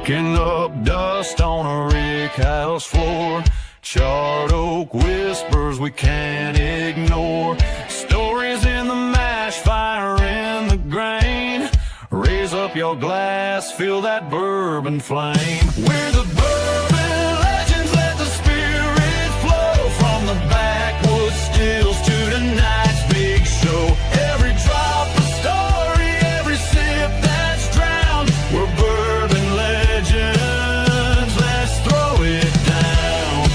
kicking up dust on a rick house floor. Charred oak whispers we can't ignore. Stories in the mash, fire in the grain. Raise up your glass, feel that bourbon flame. We're the bourbon legends, let the spirit flow. From the backwoods stills to tonight's big show. Every drop a story, every sip that's drowned. We're bourbon legends, let's throw it down.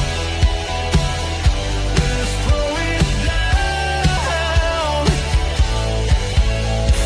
Let's throw it down.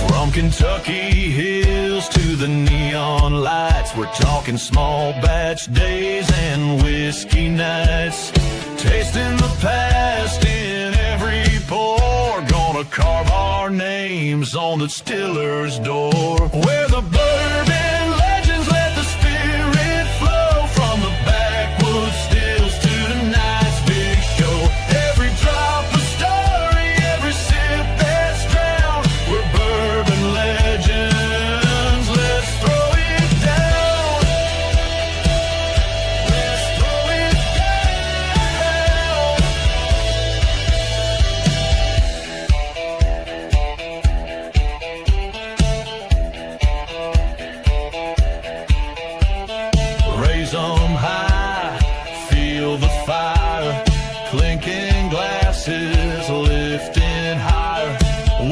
From Kentucky hills to the neon lights, we're talking small batch days and whiskey nights. Tasting the past in every pour, gonna carve our names on the distiller's door. We're the bourbon legends, let the spirit flow. From the backwoods stills to tonight's big show. Every drop a story, every sip that's drowned. We're bourbon legends, let's throw it down. Let's throw it down. Raise 'em high, feel the fire. Clinking glasses, lifting higher.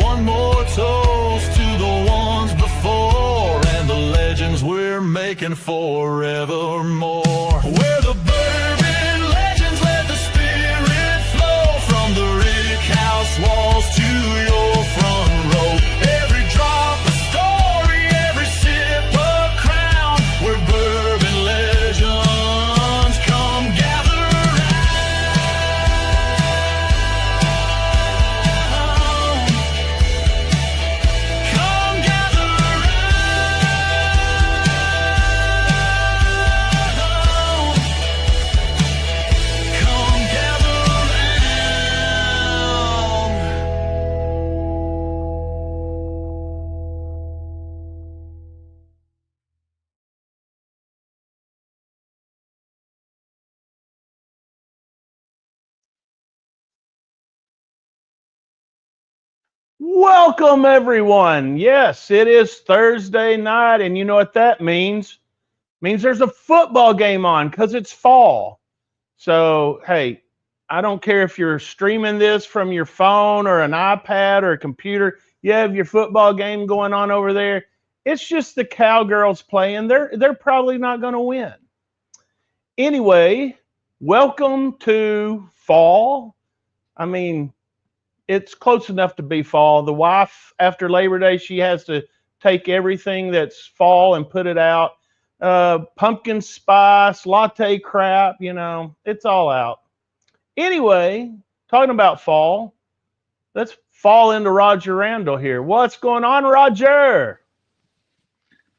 One more toast to the ones before and the legends we're making forevermore. We're the bourbon legends, let the spirit flow. From the rick house walls to your front row. Every drop a story, every sip a crown. We're bourbon legends, come gather round. Come gather round. Come gather round. Welcome, everyone. Yes, it is Thursday night, and you know what that means? Means there's a football game on because it's fall. So, hey, I don't care if you're streaming this from your phone or an iPad or a computer. You have your football game going on over there. It's just the Cowgirls playing. They're probably not going to win. Anyway, welcome to fall. I mean, it's close enough to be fall. The wife, after Labor Day, she has to take everything that's fall and put it out. Pumpkin spice, latte crap, you know, it's all out. Anyway, talking about fall, let's fall into Roger Randall here. What's going on, Roger?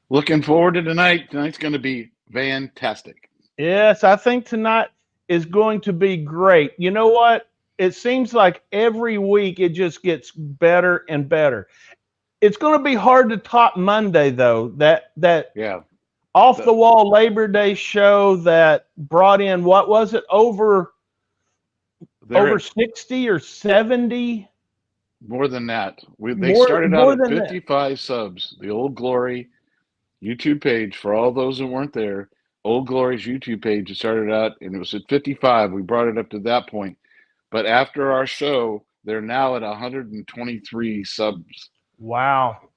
Looking forward to tonight. Tonight's going to be fantastic. Yes, I think tonight is going to be great. You know what? It seems like every week it just gets better and better. It's going to be hard to top Monday, though. That Yeah. off the wall Labor Day show that brought in, what was it, over They're at 60 or 70? more than that. They More- started more out at than that. 55 subs. The Old Glory YouTube page, for all those who weren't there, Old Glory's YouTube page, it started out and it was at 55. We brought it up to that point. But after our show, they're now at 123 subs. Wow.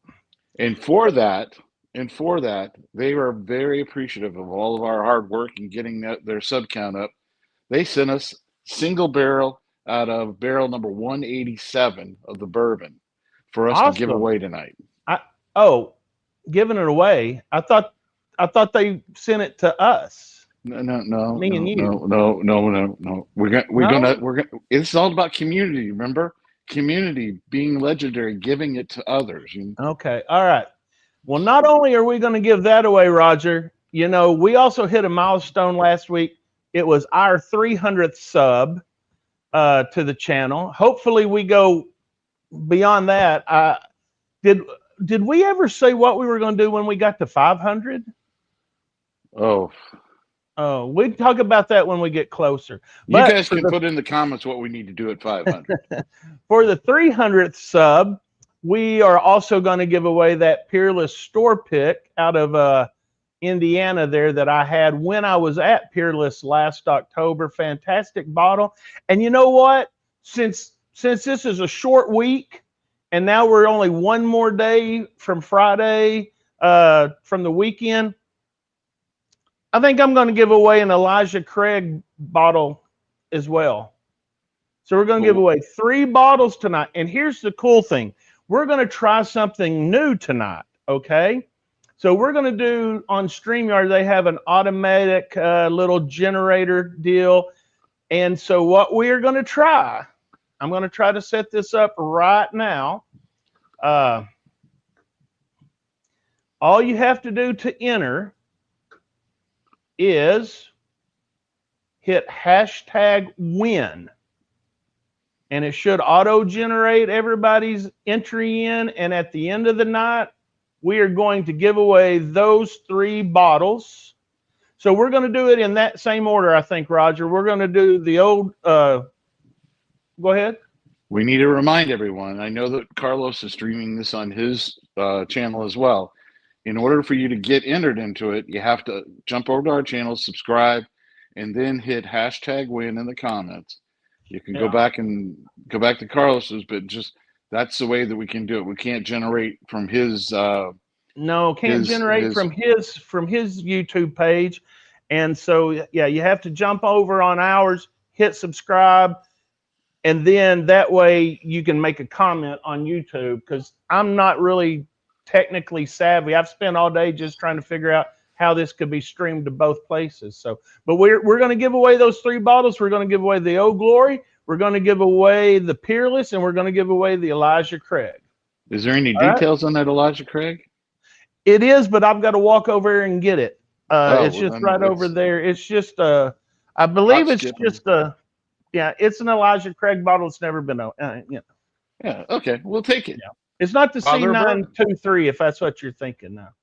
And for that, they were very appreciative of all of our hard work in getting their sub count up. They sent us single barrel out of barrel number 187 of the bourbon for us to give Awesome. away tonight. Giving it away. I thought they sent it to us. No. Me and you. No. We're gonna. It's all about community. Remember, community, being legendary, giving it to others. Okay. All right. Well, not only are we going to give that away, Roger, you know, we also hit a milestone last week. It was our 300th sub to the channel. Hopefully we go beyond that. Did we ever say what we were going to do when we got to 500? Oh, Oh, we talk about that when we get closer. you But guys for can the put in the comments what we need to do at 500. for the 300th sub, we are also going to give away that Peerless store pick out of Indiana there that I had when I was at Peerless last October. Fantastic bottle. And you know what? Since this is a short week, and now we're only one more day from Friday from the weekend, I think I'm going to give away an Elijah Craig bottle as well. So we're going to give Cool. away 3 bottles tonight. And here's the cool thing. We're going to try something new tonight, okay? So we're going to do on StreamYard, they have an automatic little generator deal. And so what we are going to try, I'm going to try to set this up right now. All you have to do to enter is hit #win. And it should auto-generate everybody's entry in. And at the end of the night, we are going to give away those 3 bottles. So we're going to do it in that same order, I think, Roger. We're going to do the old, go ahead. We need to remind everyone, I know that Carlos is streaming this on his channel as well. In order for you to get entered into it, you have to jump over to our channel, subscribe, and then hit #win in the comments. You can go back to Carlos's, but just that's the way that we can do it. We can't generate from his no, can't generate from his YouTube page. And so yeah, you have to jump over on ours, hit subscribe, and then that way you can make a comment on YouTube, because I'm not really technically savvy. I've spent all day just trying to figure out how this could be streamed to both places. So, but we're going to give away those 3 bottles. We're going to give away the Old Glory. We're going to give away the Peerless, and we're going to give away the Elijah Craig. Is there any details on that Elijah Craig? It is, but I've got to walk over and get it. It's well, just right over there. It's just I believe it's just yeah, it's an Elijah Craig bottle. It's never been Yeah, okay, we'll take it. Yeah. It's not the C923 if that's what you're thinking now.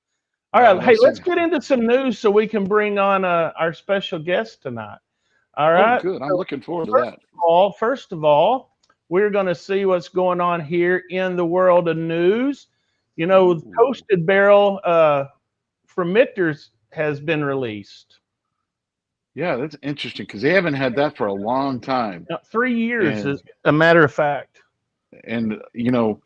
All right, hey, let's get into some news so we can bring on our special guest tonight. All right. Oh, good. I'm looking forward to that. First of all, we're going to see what's going on here in the world of news. You know, Toasted Barrel from Michter's has been released. Yeah, that's interesting because they haven't had that for a long time. 3 years, as a matter of fact. And, you know,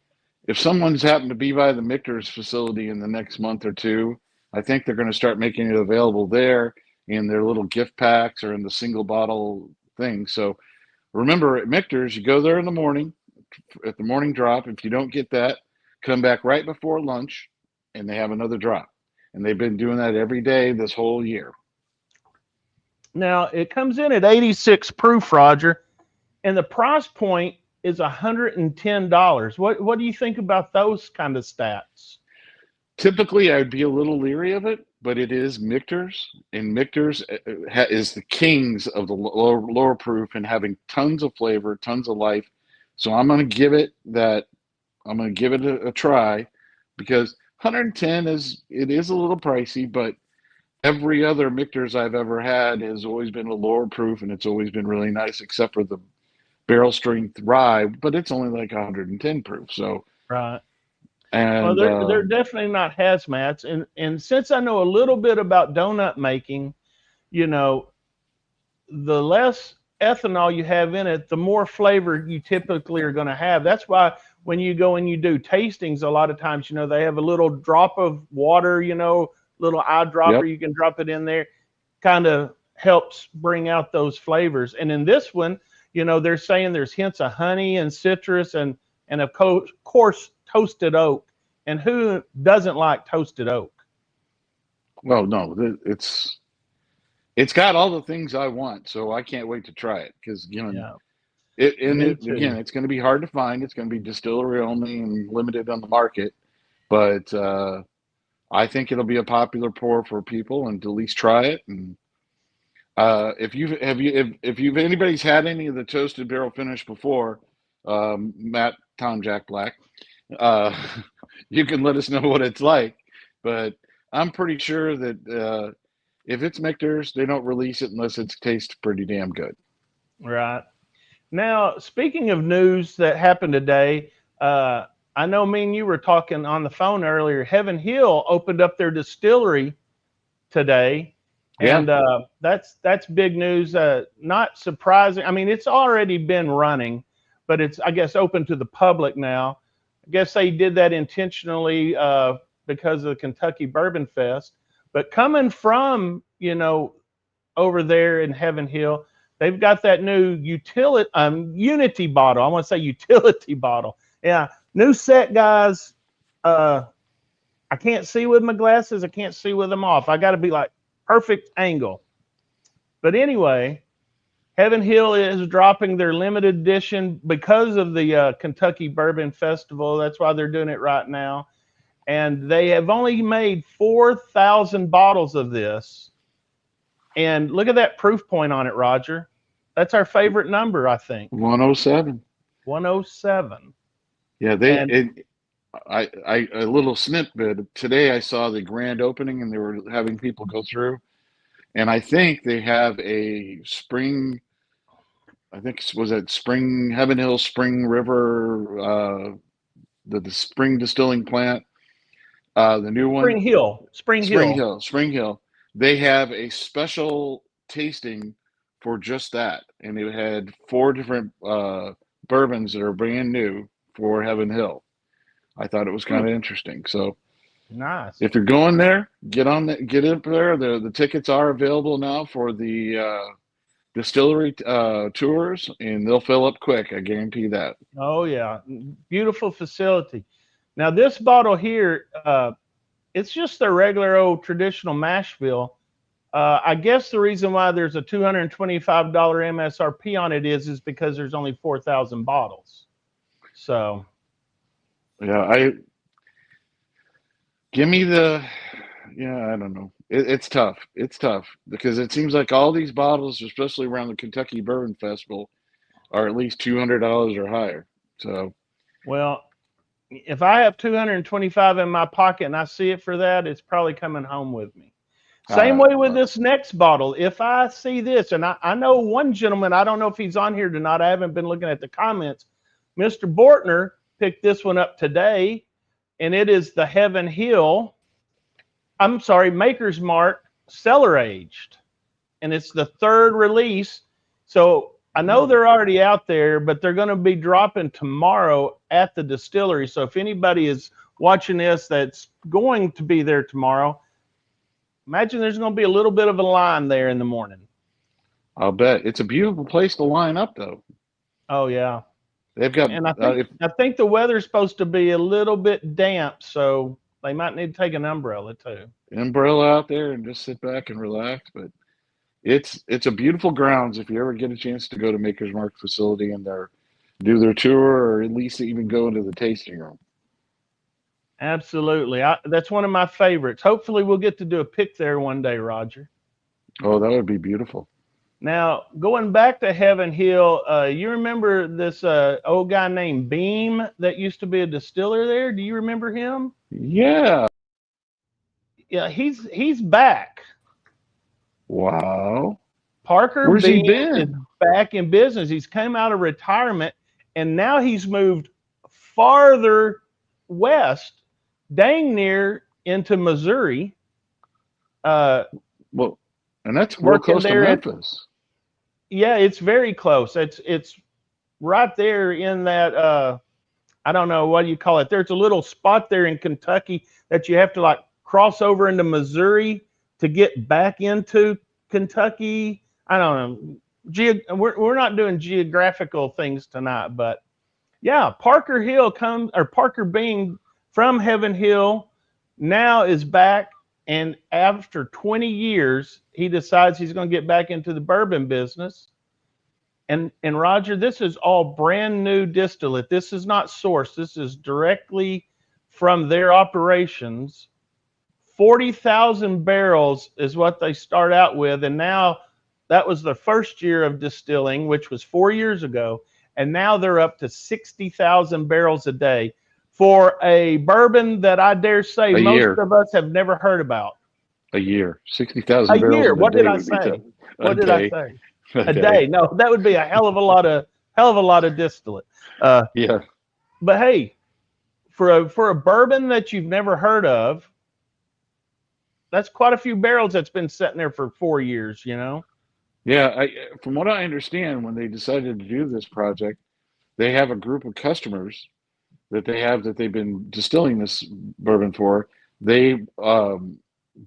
if someone's happened to be by the Michter's facility in the next month or two, I think they're going to start making it available there in their little gift packs or in the single bottle thing. So remember, at Michter's, you go there in the morning, at the morning drop. If you don't get that, come back right before lunch, and they have another drop. And they've been doing that every day this whole year. Now, it comes in at 86 proof, Roger, and the price point is $110. What do you think about those kind of stats? Typically, I would be a little leery of it, but it is Michter's, and Michter's is the kings of the lower proof and having tons of flavor, tons of life. So I'm going to give it a try, because 110 is a little pricey, but every other Michter's I've ever had has always been a lower proof, and it's always been really nice, except for the barrel strength rye, but it's only like 110 proof. So right. And well, they're definitely not hazmats, and since I know a little bit about donut making, you know, the less ethanol you have in it, the more flavor you typically are going to have. That's why when you go and you do tastings, a lot of times, you know, they have a little drop of water, you know, little eyedropper. You can drop it in there, kind of helps bring out those flavors. And in this one, you know, they're saying there's hints of honey and citrus and of course toasted oak. And who doesn't like toasted oak? Well, no, it's got all the things I want, so I can't wait to try it, because again, it's going to be hard to find. It's going to be distillery only and limited on the market, but I think it'll be a popular pour for people, and to at least try it. And if anybody's had any of the toasted barrel finish before, Matt, Tom, Jack Black, you can let us know what it's like. But I'm pretty sure that if it's Michter's, they don't release it unless it tastes pretty damn good. Right. Now, speaking of news that happened today, I know me and you were talking on the phone earlier. Heaven Hill opened up their distillery today, Yeah. and that's big news. Not surprising. I mean, it's already been running, but it's, I guess, open to the public now. I guess they did that intentionally because of the Kentucky Bourbon Fest. But coming from, over there in Heaven Hill, they've got that new Unity bottle. I want to say utility bottle. Yeah, new set, guys. I can't see with my glasses. I can't see with them off. I got to be like perfect angle. But anyway, Heaven Hill is dropping their limited edition because of the Kentucky Bourbon Festival. That's why they're doing it right now. And they have only made 4,000 bottles of this. And look at that proof point on it, Roger. That's our favorite number, I think. 107. 107. Yeah, And a little snippet. Today I saw the grand opening and they were having people go through. And I think they have a spring, I think was it Spring Heaven Hill Spring River, the spring distilling plant, the new one, Spring Hill. Spring Hill. They have a special tasting for just that, and it had 4 different bourbons that are brand new for Heaven Hill. I thought it was kind of interesting. So Nice. if you're going there, get up there. The tickets are available now for the distillery tours, and they'll fill up quick. I guarantee that. Oh yeah, beautiful facility. Now this bottle here, it's just the regular old traditional mash bill. I guess the reason why there's a $225 MSRP on it is because there's only 4,000 bottles. So Yeah, give me the. Yeah, I don't know. It's tough. It's tough because it seems like all these bottles, especially around the Kentucky Bourbon Festival, are at least $200 or higher. So, well, if I have 225 in my pocket and I see it for that, it's probably coming home with me. Same way with this next bottle. If I see this, and I know one gentleman, I don't know if he's on here tonight. I haven't been looking at the comments. Mr. Bortner picked this one up today, and it is the Heaven Hill. I'm sorry, Maker's Mark Cellar Aged, and it's the 3rd release. So I know they're already out there, but they're going to be dropping tomorrow at the distillery. So if anybody is watching this that's going to be there tomorrow, imagine there's going to be a little bit of a line there in the morning. I'll bet it's a beautiful place to line up, though. Oh yeah, they've got. And I think the weather's supposed to be a little bit damp, so they might need to take an umbrella too. Umbrella out there and just sit back and relax. But it's a beautiful grounds if you ever get a chance to go to Maker's Mark facility and do their tour, or at least even go into the tasting room. Absolutely. That's one of my favorites. Hopefully we'll get to do a pick there one day, Roger. Oh, that would be beautiful. Now, going back to Heaven Hill, you remember this old guy named Beam that used to be a distiller there? Do you remember him? Yeah. Yeah, he's back. Wow. Parker Where's he Beam been? is back in business. He's come out of retirement, and now he's moved farther west, dang near into Missouri. Well, and that's real close to Memphis. Yeah, it's very close. It's right there in that I don't know what you call it. There's a little spot there in Kentucky that you have to like cross over into Missouri to get back into Kentucky. I don't know. We're not doing geographical things tonight, but yeah, Parker Bean from Heaven Hill now is back, and after 20 years, he decides he's going to get back into the bourbon business. And Roger, this is all brand new distillate. This is not sourced. This is directly from their operations. 40,000 barrels is what they start out with, and now that was the first year of distilling, which was 4 years ago, and now they're up to 60,000 barrels a day for a bourbon that I dare say most of us have never heard about. A year, A 60,000 barrels year. in a What did day I would be tough. say? A What did I day. say? A A day. day. No, that would be a hell of a lot of distillate. Yeah. But hey, for a bourbon that you've never heard of, that's quite a few barrels that's been sitting there for 4 years. Yeah. From what I understand, when they decided to do this project, they have a group of customers that they've been distilling this bourbon for. They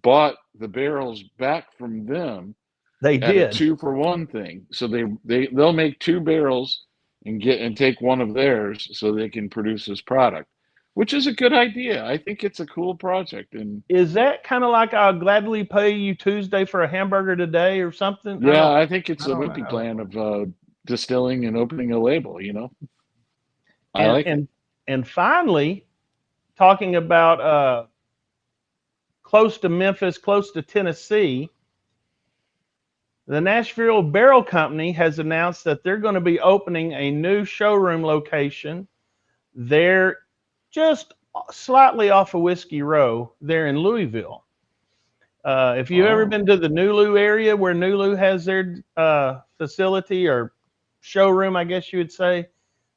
bought the barrels back from them They at a did. 2-for-1 thing. So they'll make 2 barrels and take one of theirs so they can produce this product, which is a good idea. I think it's a cool project. And Is that kind of like I'll gladly pay you Tuesday for a hamburger today or something? yeah, I think it's I a don't wimpy know. plan of distilling and opening a label. I And like it. and finally, talking about close to Memphis, close to Tennessee, the Nashville Barrel Company has announced that they're going to be opening a new showroom location. They're just slightly off of Whiskey Row there in Louisville. If you've ever Oh, been to the Nulu area where Nulu has their facility or showroom, I guess you would say,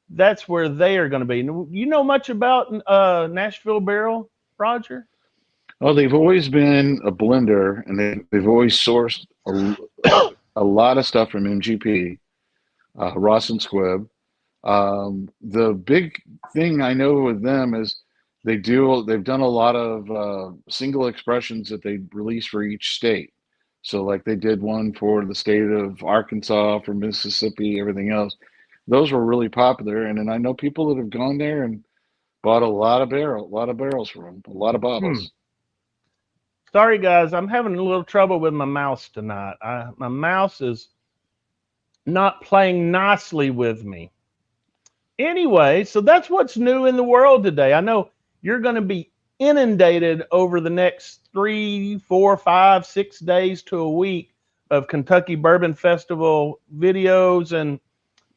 that's where they are going to be. You know much about Nashville Barrel, Roger? well, they've always been a blender, and they've always sourced a lot of stuff from MGP, Ross and Squibb. The big thing I know with them is they've done a lot of single expressions that they release for each state. So like they did one for the state of Arkansas, for Mississippi, everything else. Those were really popular, and then I know people that have gone there and bought a lot of barrels from them, a lot of Hmm. bottles. Sorry, guys, I'm having a little trouble with my mouse tonight. My mouse is not playing nicely with me. Anyway, so that's what's new in the world today. I know you're going to be inundated over the next 3, 4, 5, 6 days to a week of Kentucky Bourbon Festival videos and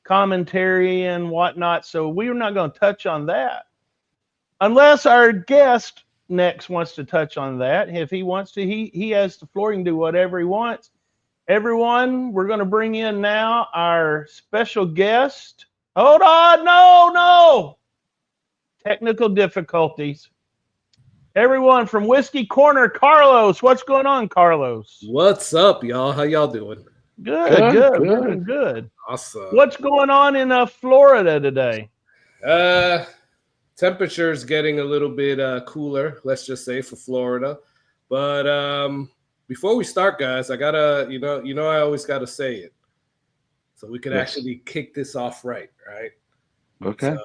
commentary and whatnot. So we're not going to touch on that unless our guest next wants to touch on that. If he wants to, he has the floor. He can do whatever he wants. Everyone, we're going to bring in now our special guest. Hold on, no. Technical difficulties. Everyone from Whiskey Corner, Carlos. What's going on, Carlos? What's up, y'all? How y'all doing? Good. We're doing good. Awesome. What's going on in Florida today? Temperature's getting a little bit cooler, let's just say, for Florida. But before we start, guys, I gotta, I always gotta say it, so we could actually kick this off right. Okay. So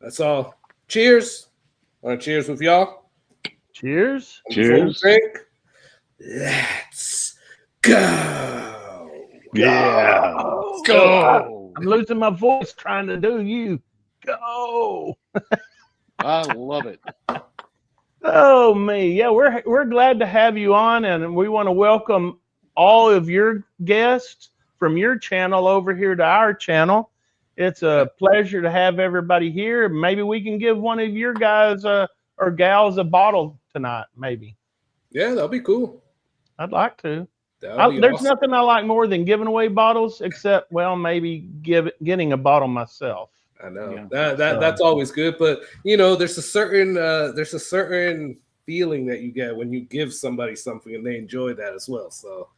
that's all. Cheers. Want to cheers with y'all? Cheers. Cheers. Drink. Let's go. Yeah. Go. I'm losing my voice trying to do you. Go. I love it. Oh me, yeah, we're glad to have you on, and we want to welcome all of your guests from your channel over here to our channel. It's a pleasure to have everybody here. Maybe we can give one of your guys or gals a bottle tonight. Maybe. Yeah, that'll be cool. I'd like to. There's Awesome. nothing I like more than giving away bottles, except maybe getting a bottle myself. I know. Yeah. That's always good, but there's a certain feeling that you get when you give somebody something and they enjoy that as well. So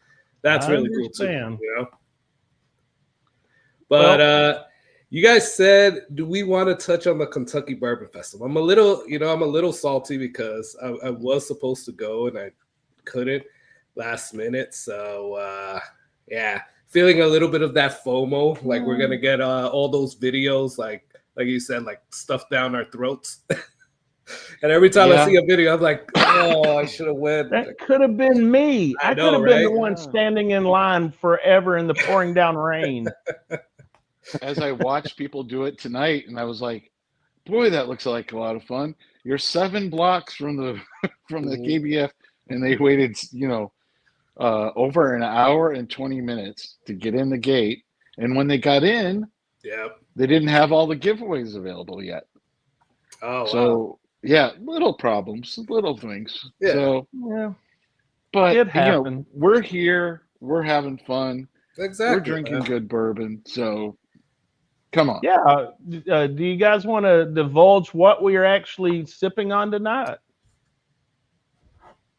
that's really cool too. But you guys said, do we want to touch on the Kentucky Bourbon Festival? I'm a little salty because I was supposed to go and I couldn't last minute. So yeah. Feeling a little bit of that FOMO, like we're gonna get all those videos, like you said, like stuffed down our throats. And every time I see a video, I'm like, oh, I should have went. That could have been me. I could have been the one standing in line forever in the pouring down rain. As I watched people do it tonight, and I was like, boy, that looks like a lot of fun. You're 7 blocks from the KBF, and they waited, over an hour and 20 minutes to get in the gate. And when they got in, they didn't have all the giveaways available yet. Oh, so, yeah, little problems, little things. Yeah. So, But It happened. we're here, we're having fun, Exactly. we're drinking man. good bourbon. So come on. Yeah. Do you guys want to divulge what we are actually sipping on tonight?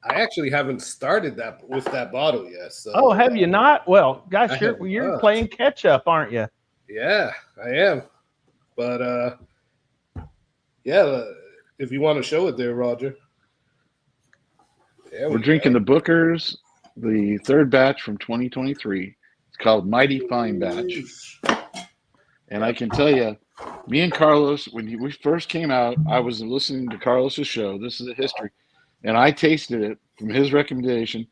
I actually haven't started that with that bottle yet. So Oh, have you not? Well, I gosh, have you're not. playing catch up, aren't you? Yeah, I am. But yeah, if you want to show it there, Roger. There We're we drinking go. the Booker's, the third batch from 2023. It's called Mighty Fine Batch. And I can tell you, me and Carlos, when we first came out, I was listening to Carlos's show. This is a history. And I tasted it from his recommendation.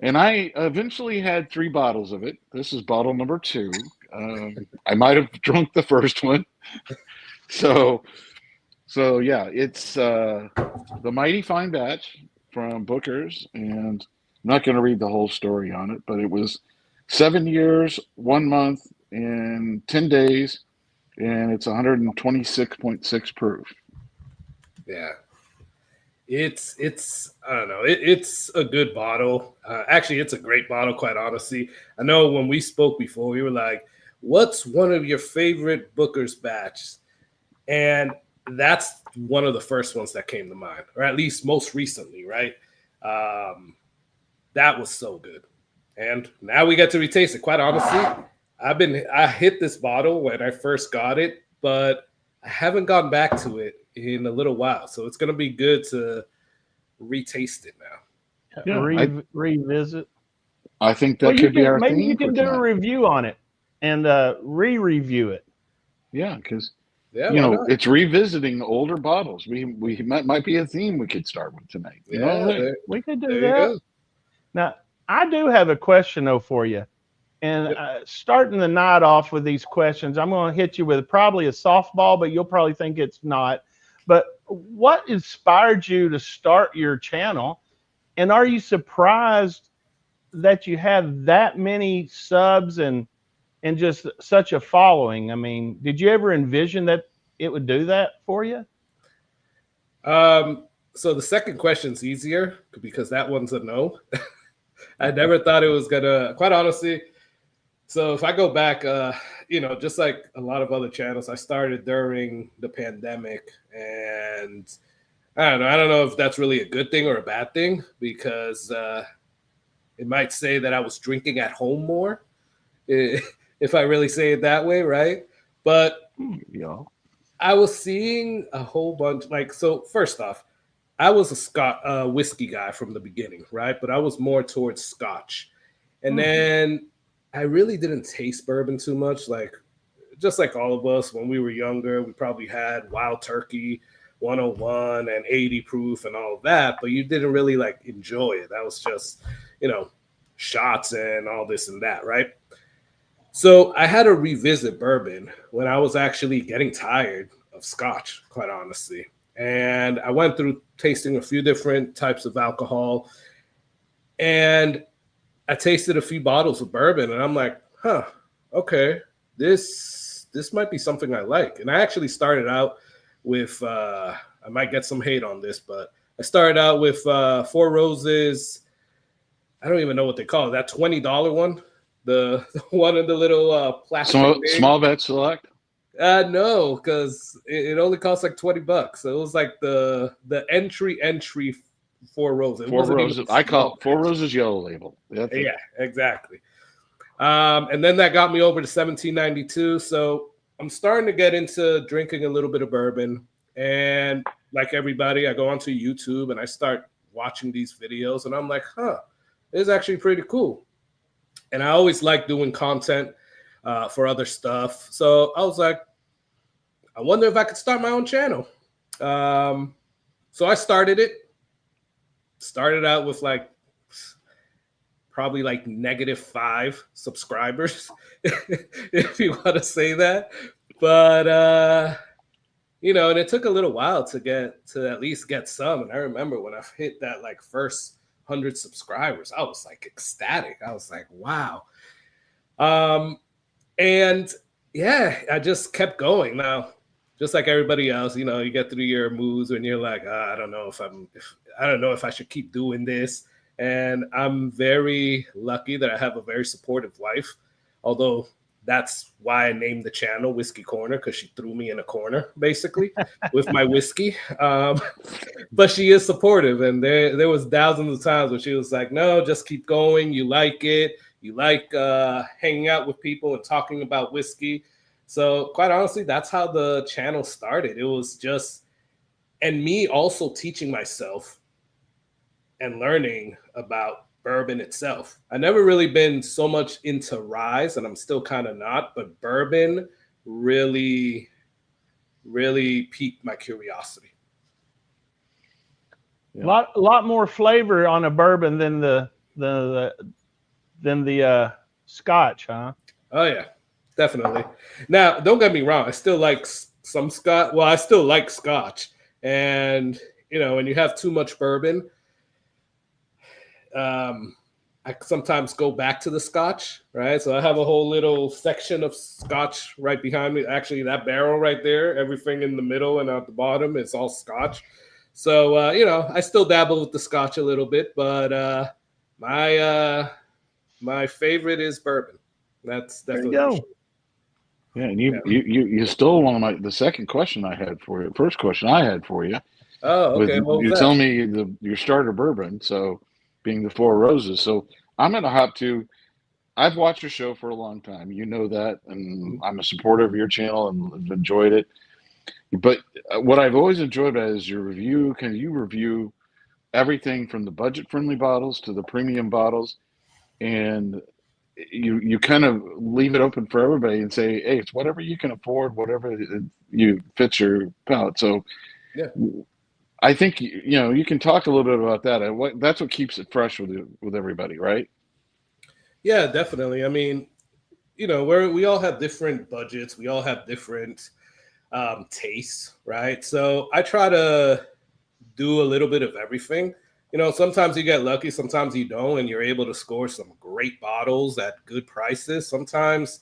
And I eventually had 3 bottles of it. This is bottle number 2. I might have drunk the first one. So yeah, it's the Mighty Fine Batch from Booker's. And I'm not going to read the whole story on it, but it was 7 years, 1 month, and 10 days. And it's 126.6 proof. Yeah. It's I don't know. It's a good bottle. Actually, it's a great bottle, quite honestly. I know when we spoke before, we were like, what's one of your favorite Booker's batches? And that's one of the first ones that came to mind, or at least most recently, right? That was so good. And now we get to retaste it. Quite honestly, I hit this bottle when I first got it, but I haven't gone back to it in a little while. So it's gonna be good to retaste it now. Yeah, Revisit. I think that Well, could be our maybe theme you for can do a tonight. review on it and re-review it. Yeah, because Yeah, why not? it's revisiting older bottles. We might be a theme we could start with tonight. You know what I'm saying? We could do there you that. go. Now, I do have a question though for you. And Yep. starting the night off with these questions, I'm going to hit you with probably a softball, but you'll probably think it's not. But what inspired you to start your channel? And are you surprised that you have that many subs and just such a following? I mean, did you ever envision that it would do that for you? So the second question's easier because that one's a no. I never thought it was gonna, quite honestly. So if I go back, just like a lot of other channels, I started during the pandemic, and I don't know if that's really a good thing or a bad thing, because it might say that I was drinking at home more, if I really say it that way, right? But Yeah. I was seeing a whole bunch, so first off, I was a whiskey guy from the beginning, right? But I was more towards Scotch. And then I really didn't taste bourbon too much. Just like all of us, when we were younger, we probably had Wild Turkey 101 and 80 proof and all of that, but you didn't really enjoy it. That was just, shots and all this and that, right? So I had to revisit bourbon when I was actually getting tired of Scotch, quite honestly. And I went through tasting a few different types of alcohol, and I tasted a few bottles of bourbon, and I'm like, okay, this might be something I like. And I actually started out with, I might get some hate on this, but I started out with Four Roses. I don't even know what they call it. That $20 one, the one in the little plastic Small bet select. No, because it only costs like $20. So it was like the entry Four Roses. Four Roses. I call it Four Roses Yellow Label. That's it. Yeah, exactly. And then that got me over to 1792. So I'm starting to get into drinking a little bit of bourbon. And like everybody, I go onto YouTube and I start watching these videos. And I'm like, this is actually pretty cool. And I always like doing content for other stuff. So I was like, I wonder if I could start my own channel. So I started it. Started out with probably -5 subscribers, if you want to say that. But and it took a little while to at least get some. And I remember when I hit that first 100 subscribers, I was ecstatic. I was like, wow. And yeah, I just kept going. Now, just like everybody else, you get through your moods and you're like, I don't know if I should keep doing this. And I'm very lucky that I have a very supportive wife, although that's why I named the channel Whiskey Corner, because she threw me in a corner, basically, with my whiskey. But she is supportive, and there was thousands of times where she was like, no, just keep going. You like it. You like hanging out with people and talking about whiskey. So quite honestly, that's how the channel started. It was just, and me also teaching myself and learning about bourbon itself. I never really been so much into rye, and I'm still kind of not, but bourbon really, really piqued my curiosity. A lot more flavor on a bourbon than the Scotch, huh? Oh yeah, definitely. Now, don't get me wrong. I still like some Scotch. Well, I still like Scotch, and when you have too much bourbon, I sometimes go back to the Scotch, right? So I have a whole little section of Scotch right behind me. Actually, that barrel right there, everything in the middle and at the bottom, it's all Scotch. So I still dabble with the Scotch a little bit, but my favorite is bourbon. That's definitely. There you go. Yeah, and you stole one of the second question I had for you. First question I had for you. Oh, okay. You're telling me your starter bourbon, so being the Four Roses. So I'm going to hop to. I've watched your show for a long time. You know that, and I'm a supporter of your channel and have enjoyed it. But what I've always enjoyed about it is your review. Can you review everything from the budget-friendly bottles to the premium bottles, and you kind of leave it open for everybody and say, hey, it's whatever you can afford, whatever you fits your palate. So yeah. I think you can talk a little bit about that. That's what keeps it fresh with everybody, right? Yeah, definitely. I mean, we all have different budgets. We all have different tastes, right? So I try to do a little bit of everything. Sometimes you get lucky, sometimes you don't, and you're able to score some great bottles at good prices. Sometimes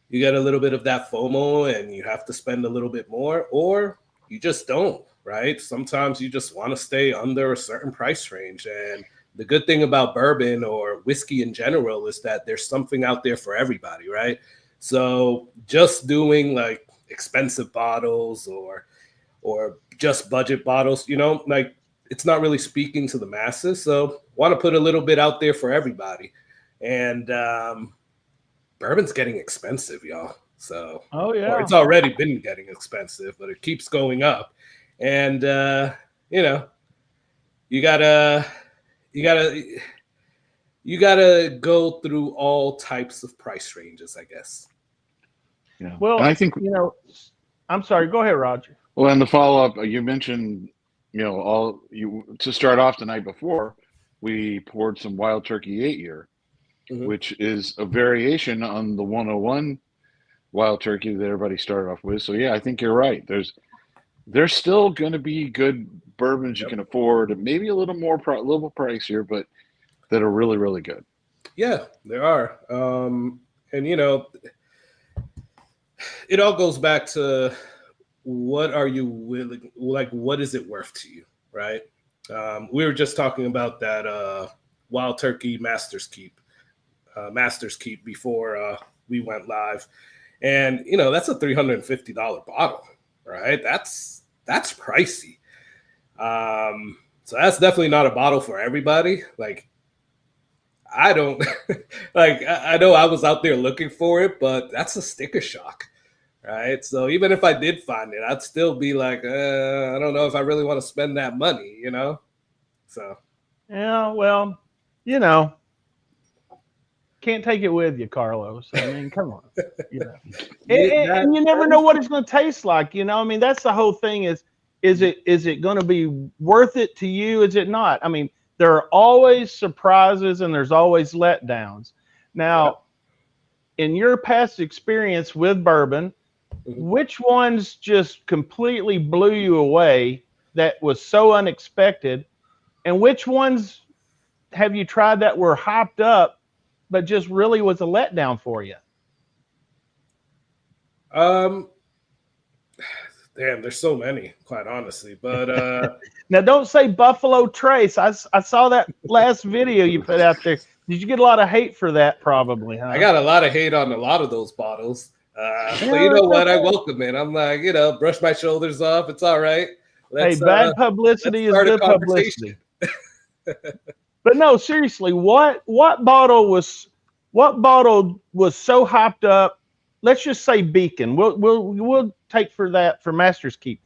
you get a little bit of that FOMO and you have to spend a little bit more, or you just don't, right? Sometimes you just want to stay under a certain price range. And the good thing about bourbon or whiskey in general is that there's something out there for everybody, right? So just doing like expensive bottles or just budget bottles, like it's not really speaking to the masses. So want to put a little bit out there for everybody. And bourbon's getting expensive, y'all. So it's already been getting expensive, but it keeps going up. And you gotta go through all types of price ranges, I guess. Yeah. Well, and I think I'm sorry. Go ahead, Roger. Well, and the follow up, you mentioned, to start off the night before, we poured some Wild Turkey 8-year, which is a variation on the 101 Wild Turkey that everybody started off with. So yeah, I think you're right. There's still going to be good bourbons you can afford, maybe a little more, a little pricier, but that are really, really good. Yeah, there are. And it all goes back to what are you willing, like, what is it worth to you, right? We were just talking about that Wild Turkey Master's Keep before we went live. And, that's a $350 bottle, right? That's pricey. So that's definitely not a bottle for everybody. Like, I don't, I know I was out there looking for it, but that's a sticker shock. Right. So even if I did find it, I'd still be like, I don't know if I really want to spend that money, So. Yeah, well, can't take it with you, Carlos. I mean, come on. And you never know what it's going to taste like. I mean, that's the whole thing is it going to be worth it to you? Is it not? I mean, there are always surprises and there's always letdowns. Now, in your past experience with bourbon, which ones just completely blew you away that was so unexpected? And which ones have you tried that were hyped up, but just really was a letdown for you? Damn, there's so many, quite honestly. But Now, don't say Buffalo Trace. I saw that last video you put out there. Did you get a lot of hate for that? Probably, huh? I got a lot of hate on a lot of those bottles. But you know what? I welcome it. I'm like, brush my shoulders off. It's all right. Hey, bad publicity is good publicity. But no, seriously, what bottle was so hyped up? Let's just say Beacon. We'll take for that for Master's Keep.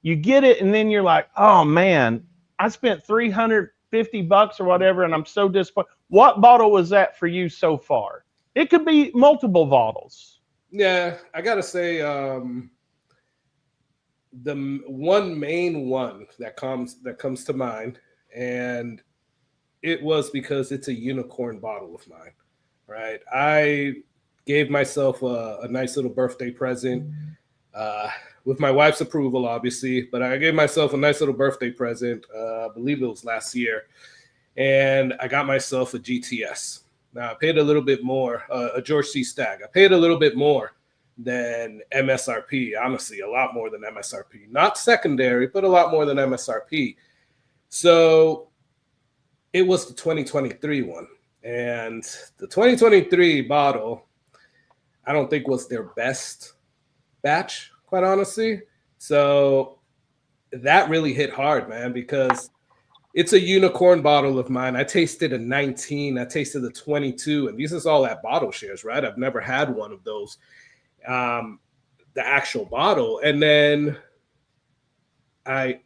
You get it, and then you're like, oh man, I spent $350 or whatever, and I'm so disappointed. What bottle was that for you so far? It could be multiple bottles. Yeah, I gotta say, the one main one that comes to mind, and it was because it's a unicorn bottle of mine, right? I gave myself a nice little birthday present with my wife's approval, obviously, but I gave myself a nice little birthday present. I believe it was last year, and I got myself a GTS. Now, I paid a little bit more, a George C. Stagg. I paid a little bit more than MSRP, honestly, a lot more than MSRP. Not secondary, but a lot more than MSRP. So it was the 2023 one. And the 2023 bottle, I don't think was their best batch, quite honestly. So that really hit hard, man, because it's a unicorn bottle of mine. I tasted a 19, I tasted a 22, and these is all at bottle shares, right? I've never had one of those, the actual bottle. And then I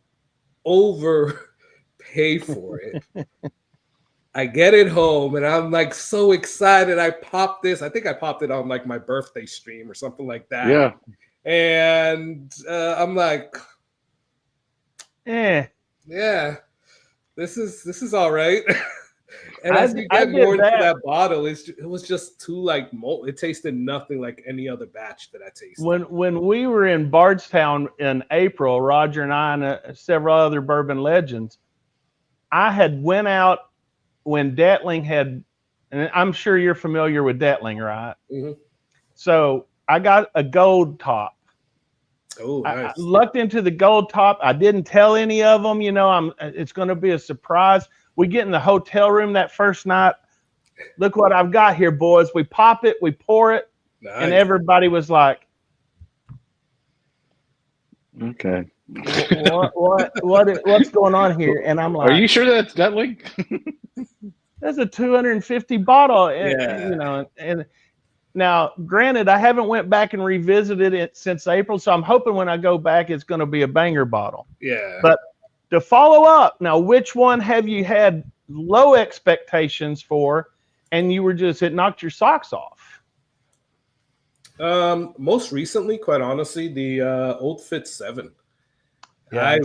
overpay for it. I get it home and I'm like so excited. I popped this. I think I popped it on like my birthday stream or something like that. Yeah. And I'm like, Yeah, this is all right. And as you get more into that bottle, it was just too like malt. It tasted nothing like any other batch that I tasted. When we were in Bardstown in April, Roger and I and several other bourbon legends, I had went out when Datling had, and I'm sure you're familiar with Datling, right? Mm-hmm. So I got a gold top. Oh, nice. I lucked into the gold top. I didn't tell any of them, it's going to be a surprise. We get in the hotel room that first night. Look what I've got here, boys. We pop it, we pour it, nice. And everybody was like, okay. What's going on here? And I'm like, are you sure that's Datling? That's a 250 bottle, and now, granted, I haven't went back and revisited it since April, so I'm hoping when I go back, it's going to be a banger bottle. Yeah. But to follow up, now, which one have you had low expectations for, and it knocked your socks off? Most recently, quite honestly, the Old Fit 7. Yeah,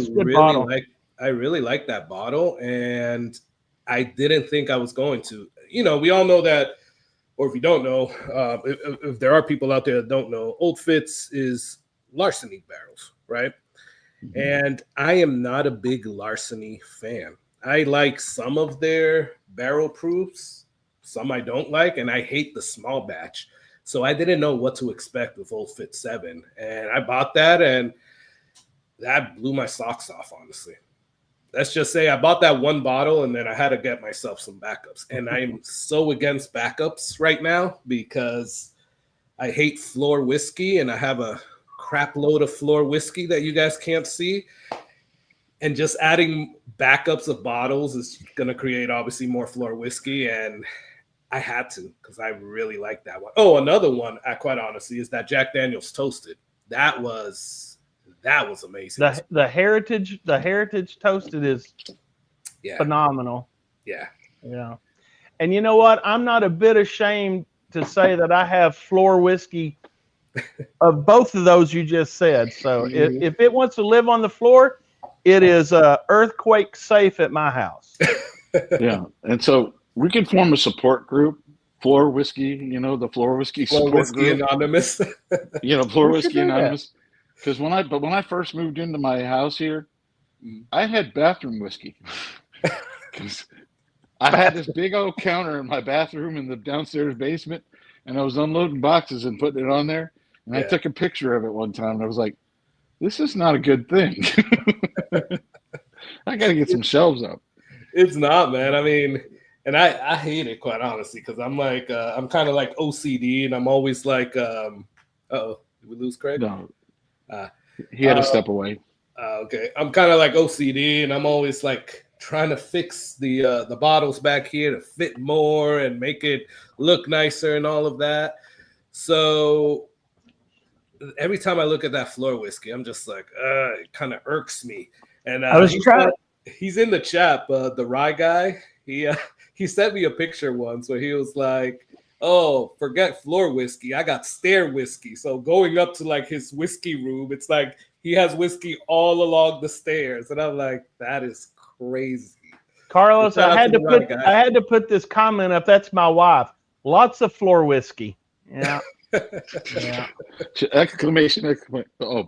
I really like that bottle, and I didn't think I was going to. We all know that, or if you don't know, if there are people out there that don't know, Old Fitz is larceny barrels, right? Mm-hmm. And I am not a big larceny fan. I like some of their barrel proofs, some I don't like, and I hate the small batch. So I didn't know what to expect with Old Fit 7. And I bought that, and that blew my socks off, honestly. Let's just say I bought that one bottle and then I had to get myself some backups. And I'm so against backups right now because I hate floor whiskey and I have a crap load of floor whiskey that you guys can't see. And just adding backups of bottles is going to create obviously more floor whiskey. And I had to because I really like that one. Oh, another one, quite honestly, is that Jack Daniel's Toasted. That was amazing. The heritage toasted is phenomenal. Yeah. And you know what? I'm not a bit ashamed to say that I have floor whiskey of both of those you just said. So if it wants to live on the floor, it is earthquake safe at my house. Yeah. And so we can form a support group, Floor Whiskey, the Floor Whiskey support group. Anonymous. Floor Whiskey Anonymous. Because when I first moved into my house here, I had bathroom whiskey. Because I had this big old counter in my bathroom in the downstairs basement, and I was unloading boxes and putting it on there. And I took a picture of it one time, and I was like, this is not a good thing. I got to get some shelves up. It's not, man. I mean, and I hate it, quite honestly, because I'm like, I'm kind of like OCD, and I'm always like, uh-oh, did we lose Craig? No, Uh, he had to step away. Okay, I'm kind of like OCD, and I'm always like trying to fix the bottles back here to fit more and make it look nicer and all of that. So every time I look at that floor whiskey, I'm just like, it kind of irks me. And I was trying. he's in the chat, the rye guy. He sent me a picture once where he was like, "Oh, forget floor whiskey. I got stair whiskey." So going up to like his whiskey room, it's like he has whiskey all along the stairs, and I'm like, that is crazy. Carlos, I had to put this comment up. That's my wife. Lots of floor whiskey. Yeah. Yeah. Exclamation. Oh,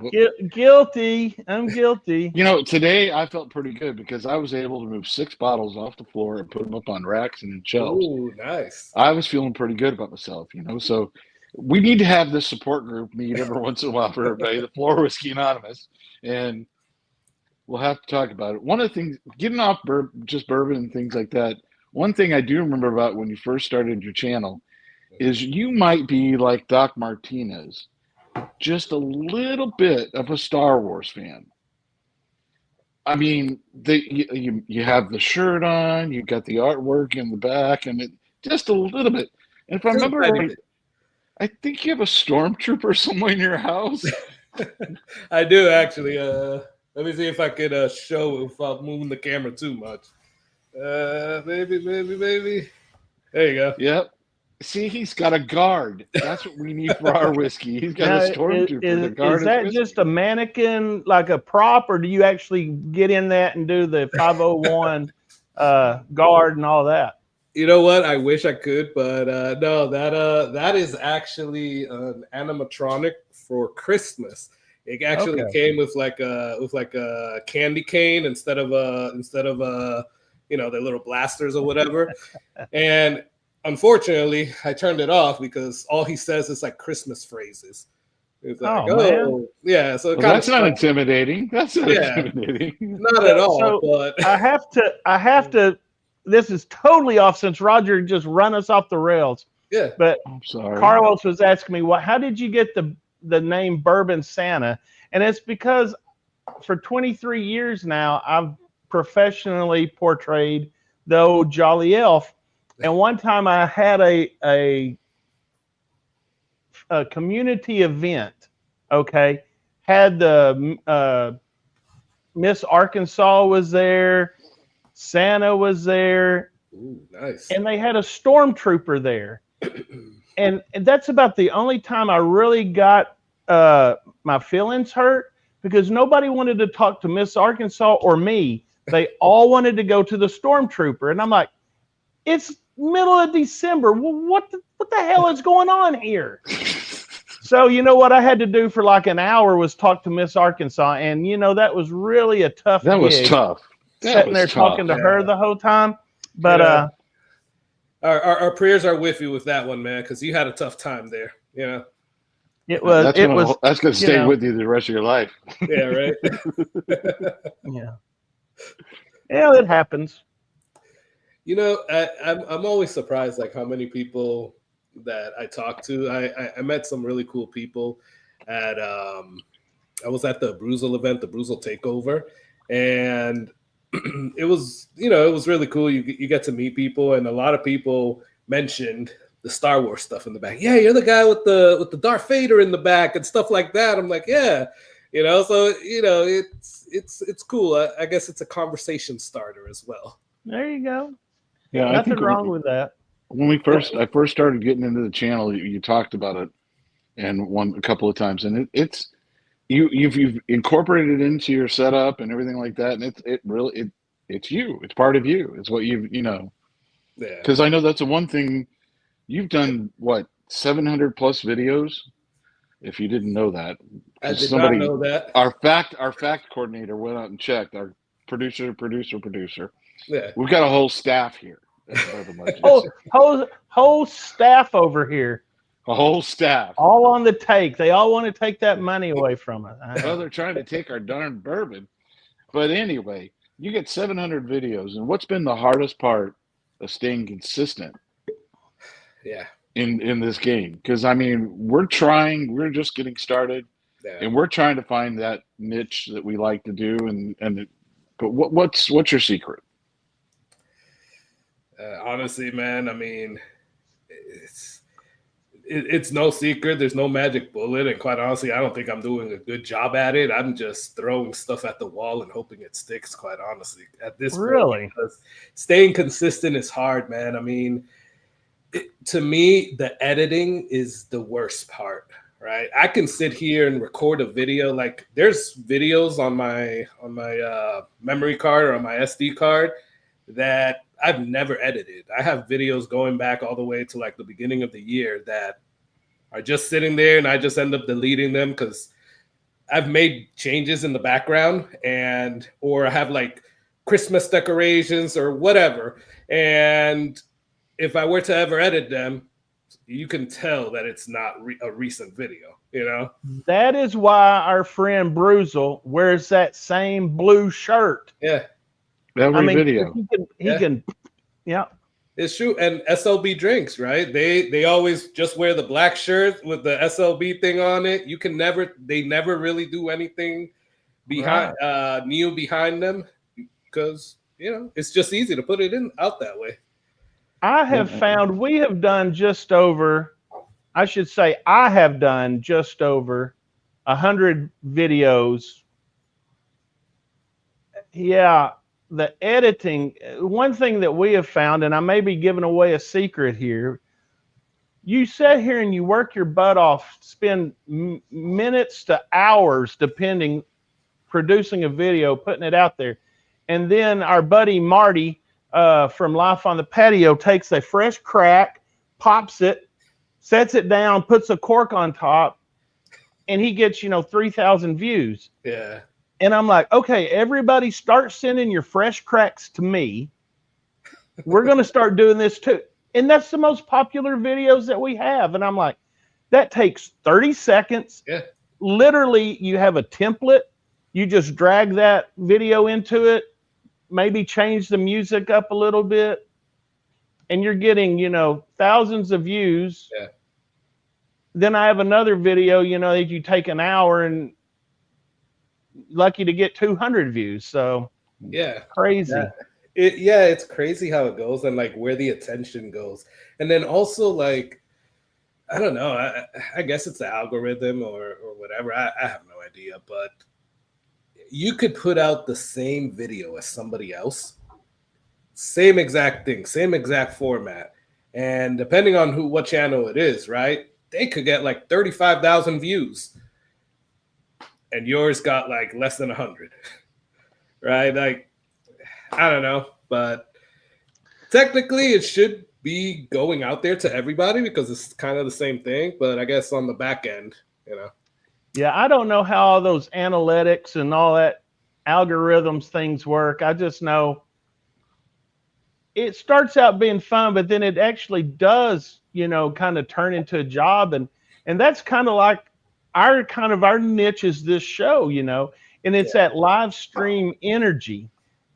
guilty. I'm guilty. You know, today I felt pretty good because I was able to move 6 bottles off the floor and put them up on racks and in shelves. Oh, nice. I was feeling pretty good about myself, you know. So we need to have this support group meet every once in a while for everybody, the Floor Whiskey Anonymous, and we'll have to talk about it. One of the things, getting off just bourbon and things like that, one thing I do remember about when you first started your channel is you might be like Doc Martinez, just a little bit of a Star Wars fan. I mean, you have the shirt on, you've got the artwork in the back, and it just a little bit. And if I remember right, I think you have a stormtrooper somewhere in your house. I do actually. Let me see if I could show without moving the camera too much. Maybe. There you go. Yep. See, he's got a guard. That's what we need for our whiskey. He's got a stormtrooper to guard. Is that just a mannequin, like a prop, or do you actually get in that and do the 501 guard and all that? You know what? I wish I could, but no. That is actually an animatronic for Christmas. It actually came with like a candy cane instead of the little blasters or whatever, and unfortunately, I turned it off because all he says is like Christmas phrases. It's like, man. Yeah. So that's not intimidating. That's not intimidating. Not at all. So but I have to. This is totally off since Roger just run us off the rails. Yeah. But I'm sorry. Carlos was asking me, how did you get the name Bourbon Santa? And it's because for 23 years now, I've professionally portrayed the old Jolly Elf. And one time I had a community event, had the Miss Arkansas was there, Santa was there. Ooh, nice. And they had a stormtrooper there. and that's about the only time I really got my feelings hurt, because nobody wanted to talk to Miss Arkansas or me. They all wanted to go to the stormtrooper. And I'm like, it's middle of December. Well, what the hell is going on here? So you know what I had to do for like an hour was talk to Miss Arkansas, and that was really a tough. That was gig, tough. Sitting there talking to her the whole time, but our prayers are with you with that one, man, because you had a tough time there. It was. That's going to stay with you the rest of your life. Yeah. Right. Yeah, it happens. I'm always surprised like how many people that I talk to. I met some really cool people at I was at the Bruzel event, the Bruzel Takeover, and it was really cool. You get to meet people, and a lot of people mentioned the Star Wars stuff in the back. Yeah, you're the guy with the Darth Vader in the back and stuff like that. I'm like, yeah, so it's cool. I guess it's a conversation starter as well. There you go. Yeah, nothing wrong with that. When I first started getting into the channel, you talked about it, and a couple of times, and it's you've incorporated it into your setup and everything like that, and it's you. It's part of you. It's what Yeah. Because I know that's the one thing you've done. What 700 plus videos? If you didn't know that, I did not know that. Our fact coordinator went out and checked. Our producer. Yeah, we've got a whole staff here. Whole staff over here. A whole staff. all on the take. They all want to take that money away from us. Well, they're trying to take our darn bourbon. But anyway, you get 700 videos, and what's been the hardest part of staying consistent Yeah. in this game? Because I mean, we're just getting started, Yeah. and we're trying to find that niche that we like to do. But what's your secret? Honestly, man, I mean, it's no secret. There's no magic bullet, and quite honestly, I don't think I'm doing a good job at it. I'm just throwing stuff at the wall and hoping it sticks. Quite honestly, at this Really? point, because staying consistent is hard, man. I mean, to me, the editing is the worst part. Right? I can sit here and record a video. Like, there's videos on my memory card or on my SD card that I've never edited. I have videos going back all the way to like the beginning of the year that are just sitting there, and I just end up deleting them because I've made changes in the background, or I have like Christmas decorations or whatever. And if I were to ever edit them, you can tell that it's not a recent video, you know? That is why our friend Bruzel wears that same blue shirt. Yeah. Every video. He can, yeah. It's true. And SLB drinks, right? They always just wear the black shirt with the SLB thing on it. They never really do anything behind new behind them because, you know, it's just easy to put it out that way. I have found I have done just over 100 videos. Yeah. The editing, one thing that we have found, and I may be giving away a secret here, you sit here and you work your butt off, spend minutes to hours, depending, producing a video, putting it out there. And then our buddy Marty from Life on the Patio takes a fresh crack, pops it, sets it down, puts a cork on top, and he gets, 3,000 views. Yeah. And I'm like, okay, everybody start sending your fresh cracks to me. We're going to start doing this too. And that's the most popular videos that we have. And I'm like, that takes 30 seconds. Yeah. Literally, you have a template. You just drag that video into it, maybe change the music up a little bit, and you're getting, thousands of views. Yeah. Then I have another video, that you take an hour and lucky to get 200 views. So yeah, crazy. It's crazy how it goes and like where the attention goes. And then also like, I don't know, I guess it's the algorithm or whatever. I have no idea, but you could put out the same video as somebody else, same exact thing, same exact format. And depending on what channel it is, right, they could get like 35,000 views. And yours got like less than 100, right? Like, I don't know, but technically it should be going out there to everybody because it's kind of the same thing. But I guess on the back end, Yeah, I don't know how all those analytics and all that algorithms things work. I just know it starts out being fun, but then it actually does, kind of turn into a job. And that's kind of like our niche is this show, and it's that live stream energy.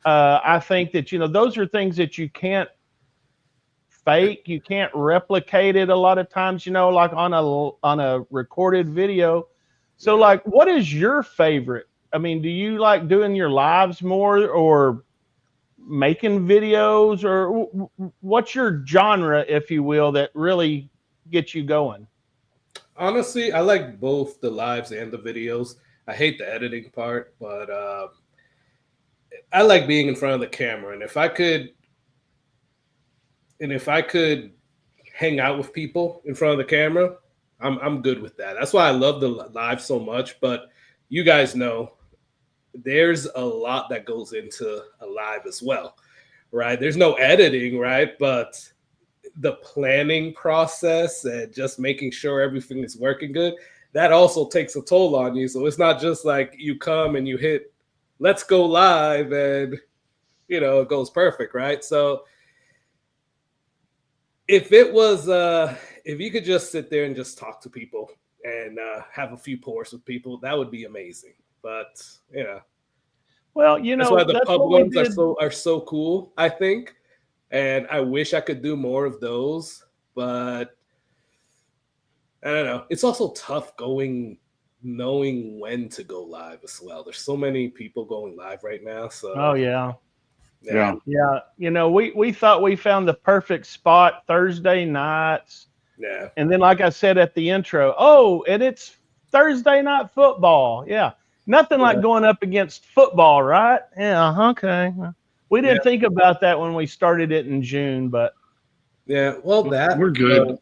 I think that, those are things that you can't fake. You can't replicate it a lot of times, like on a recorded video. So like, what is your favorite? I mean, do you like doing your lives more or making videos, or what's your genre, if you will, that really gets you going? Honestly, I like both the lives and the videos. I hate the editing part, but I like being in front of the camera. And if I could hang out with people in front of the camera, I'm good with that. That's why I love the live so much. But you guys know there's a lot that goes into a live as well, right? There's no editing, right? But the planning process and just making sure everything is working good, that also takes a toll on you. So it's not just like you come and you hit, let's go live and, it goes perfect, right? So if it was if you could just sit there and just talk to people and have a few pours with people, that would be amazing. But yeah, Well, that's why the that's pub what we ones did. are so cool, I think. And I wish I could do more of those, but I don't know. It's also tough knowing when to go live as well. There's so many people going live right now. So Oh yeah. Yeah. Yeah. We thought we found the perfect spot Thursday nights. Yeah. And then, like I said at the intro, oh, and it's Thursday night football. Yeah. Nothing like going up against football, right? Yeah. Okay. We didn't think about that when we started it in June, but yeah. Well, We're good.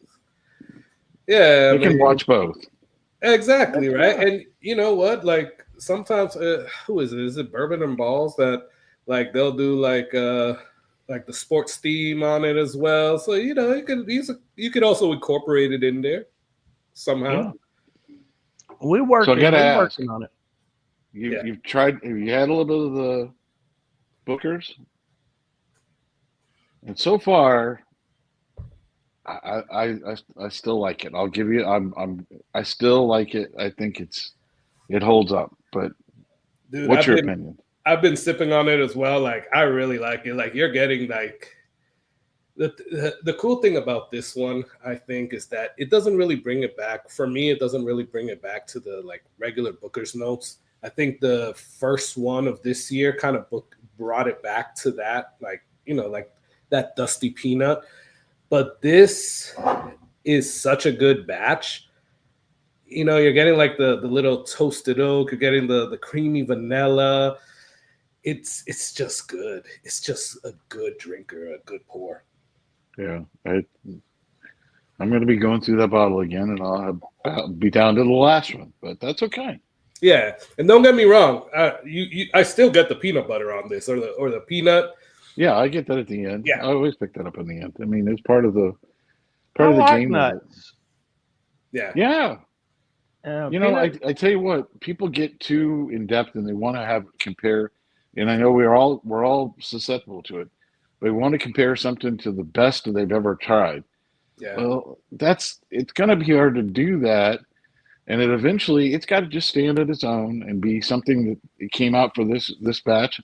Yeah. You can watch both. Exactly. Right. And you know what? Like sometimes, who is it? Is it Bourbon and Balls that like they'll do like the sports theme on it as well? So you could also incorporate it in there somehow. we're working. So I gotta we're ask. working on it. You've tried. Have you had a little bit of the Bookers? And so far, I still like it. I'll give you. I still like it. I think it holds up. But Dude, what's your opinion? I've been sipping on it as well. Like I really like it. Like you're getting like the cool thing about this one, I think, is that it doesn't really bring it back. For me, it doesn't really bring it back to the like regular Booker's notes. I think the first one of this year kind of brought it back to that, like that dusty peanut. But this is such a good batch. You're getting like the little toasted oak. You're getting the creamy vanilla. It's just good. It's just a good drinker, a good pour. Yeah, I'm going to be going through that bottle again, and I'll be down to the last one, but that's okay. Yeah, and don't get me wrong. I still get the peanut butter on this, or the peanut. Yeah, I get that at the end. Yeah. I always pick that up in the end. I mean, it's part of the I like game. nuts. Yeah. Yeah. Peanut- I tell you what, people get too in depth and they want to compare, and I know we're all susceptible to it. They want to compare something to the best that they've ever tried. Yeah. Well, it's going to be hard to do that, and then eventually it's got to just stand on its own and be something that it came out for this batch.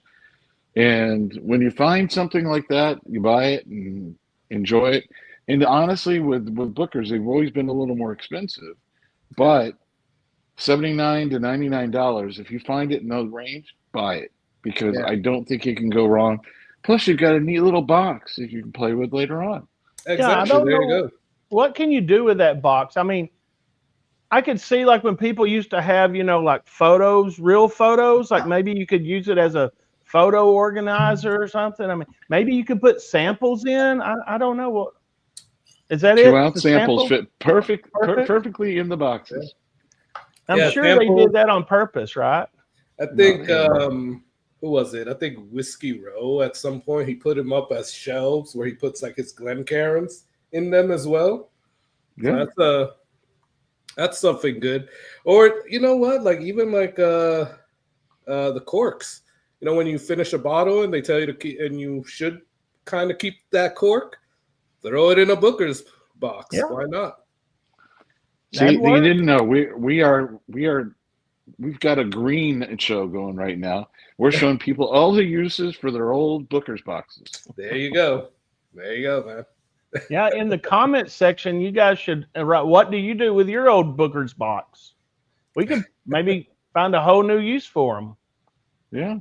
And when you find something like that, you buy it and enjoy it. And honestly, with Bookers, they've always been a little more expensive, but $79 to $99. If you find it in those range, buy it, because I don't think you can go wrong. Plus, you've got a neat little box that you can play with later on. Exactly. I don't there know. you go. What can you do with that box? I mean, I could see like when people used to have, like photos, real photos, like maybe you could use it as a photo organizer or something. I mean, maybe you could put samples in. I don't know what. Is that it? 2-ounce samples fit Perfect? perfectly in the boxes. I'm sure samples. they did that on purpose, right? I think who was it? I think Whiskey Row at some point he put them up as shelves where he puts like his Glencairns in them as well. Yeah. So that's something good. Or you know what? Like even like the corks. When you finish a bottle and they tell you to keep, and you should kind of keep that cork, throw it in a Booker's box. Yeah. Why not? See, you didn't know we've got a green show going right now. We're showing people all the uses for their old Booker's boxes. There you go. There you go, man. Yeah, in the comment section, you guys should write, what do you do with your old Booker's box? We could maybe find a whole new use for them. Yeah.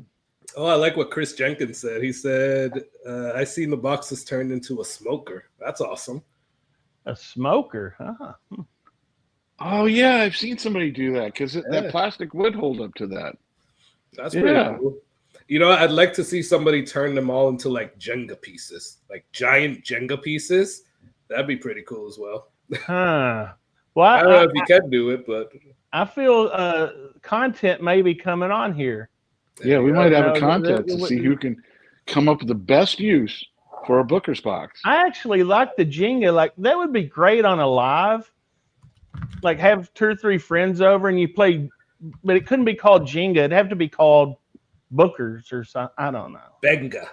Oh, I like what Chris Jenkins said. He said, I seen the boxes turned into a smoker. That's awesome. A smoker, huh? Oh yeah, I've seen somebody do that because that plastic would hold up to that. That's pretty cool. I'd like to see somebody turn them all into like Jenga pieces, like giant Jenga pieces. That'd be pretty cool as well. Huh. Well, I don't know if you can do it, but I feel content may be coming on here. Yeah, we might have a contest to see who can come up with the best use for a Booker's box. I actually like the Jenga. Like that would be great on a live. Like have 2 or 3 friends over and you play, but it couldn't be called Jenga. It'd have to be called Bookers or something. I don't know. Benga.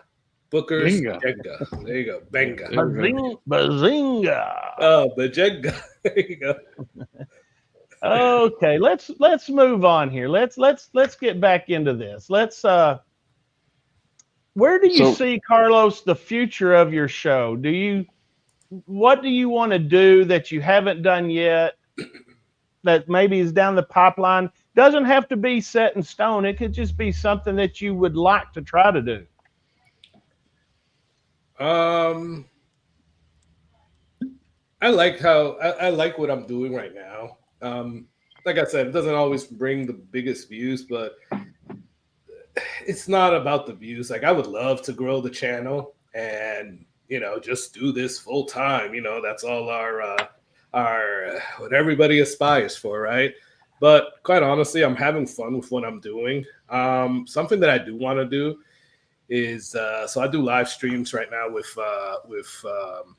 Booker's Bingo. Jenga. There you go. Benga. There we go. Bazinga. Oh, the Jenga. There you go. Okay, let's move on here. Let's get back into this. Where do you So- see, Carlos, the future of your show? What do you want to do that you haven't done yet, that maybe is down the pipeline? Doesn't have to be set in stone. It could just be something that you would like to try to do. I like what I'm doing right now. Like I said, it doesn't always bring the biggest views, but it's not about the views. Like, I would love to grow the channel and, just do this full time. That's all our what everybody aspires for, right? But quite honestly, I'm having fun with what I'm doing. Something that I do want to do is so I do live streams right now with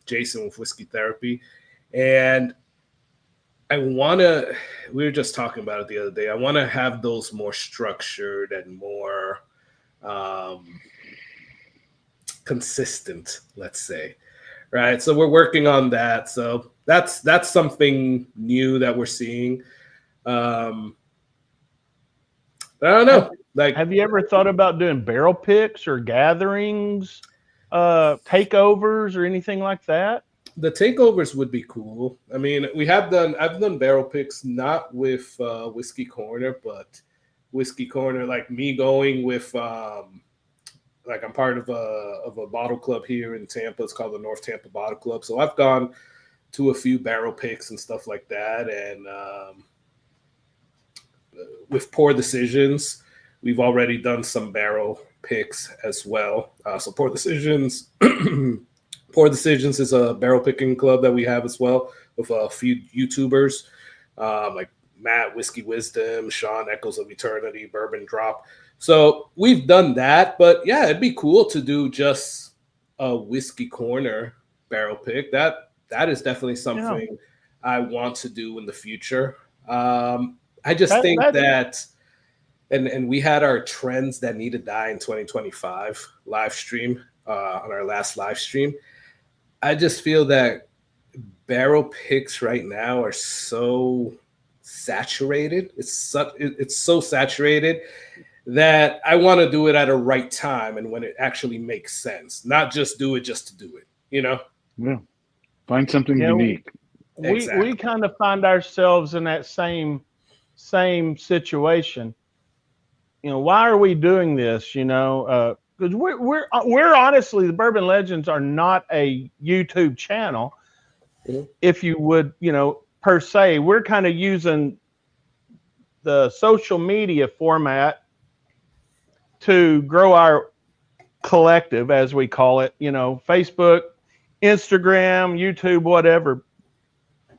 Jason with Whiskey Therapy, and we were just talking about it the other day. I want to have those more structured and more consistent, let's say, right? So we're working on that. So that's something new that we're seeing. I don't know. Like, Have you ever thought about doing barrel picks or gatherings, takeovers, or anything like that? the takeovers would be cool. I mean, I've done barrel picks, not with Whiskey Corner, but Whiskey Corner, like me going with like I'm part of a bottle club here in Tampa. It's called the North Tampa Bottle Club. So I've gone to a few barrel picks and stuff like that. And with Poor Decisions, we've already done some barrel picks as well. So Poor Decisions, Poor Decisions is a barrel picking club that we have as well with a few YouTubers like Matt, Whiskey Wisdom, Sean, Echoes of Eternity, Bourbon Drop. So we've done that, but yeah, it'd be cool to do just a Whiskey Corner barrel pick. That is definitely something I want to do in the future. I just think that, and we had our Trends That Need to Die in 2025 live stream on our last live stream. I just feel that barrel picks right now are so saturated. It's so saturated that I want to do it at a right time and when it actually makes sense, not just do it just to do it, Yeah. Find something unique. We kind of find ourselves in that same situation. Why are we doing this? Because we're honestly, the Bourbon Legends are not a YouTube channel. Mm-hmm. If you would, per se, we're kind of using the social media format to grow our collective, as we call it, Facebook, Instagram, YouTube, whatever.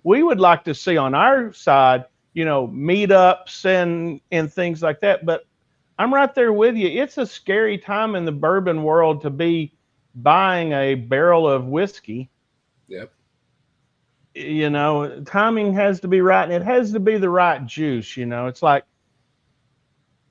We would like to see on our side, meetups and things like that. But I'm right there with you. It's a scary time in the bourbon world to be buying a barrel of whiskey. Yep. Timing has to be right, and it has to be the right juice. It's like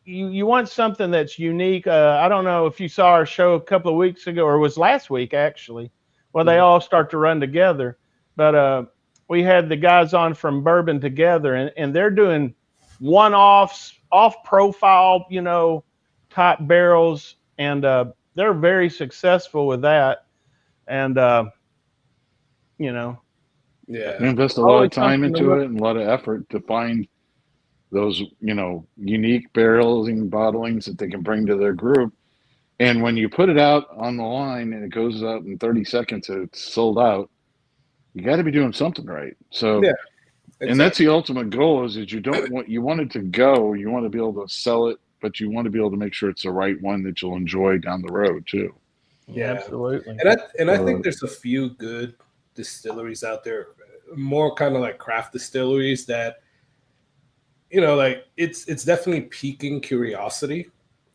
you want something that's unique. I don't know if you saw our show a couple of weeks ago, or it was last week actually, where they all start to run together. But we had the guys on from Bourbon Together, and they're doing one-offs, off-profile, type barrels, and they're very successful with that. And Yeah. They invest a lot of time into it and a lot of effort to find those, unique barreling bottlings that they can bring to their group. And when you put it out on the line and it goes out in 30 seconds, it's sold out, you got to be doing something right. So, Yeah, exactly. And that's the ultimate goal is that you want it to go, you want to be able to sell it, but you want to be able to make sure it's the right one that you'll enjoy down the road too. Yeah, absolutely. And I think there's a few good distilleries out there, more kind of like craft distilleries that, like it's definitely piquing curiosity,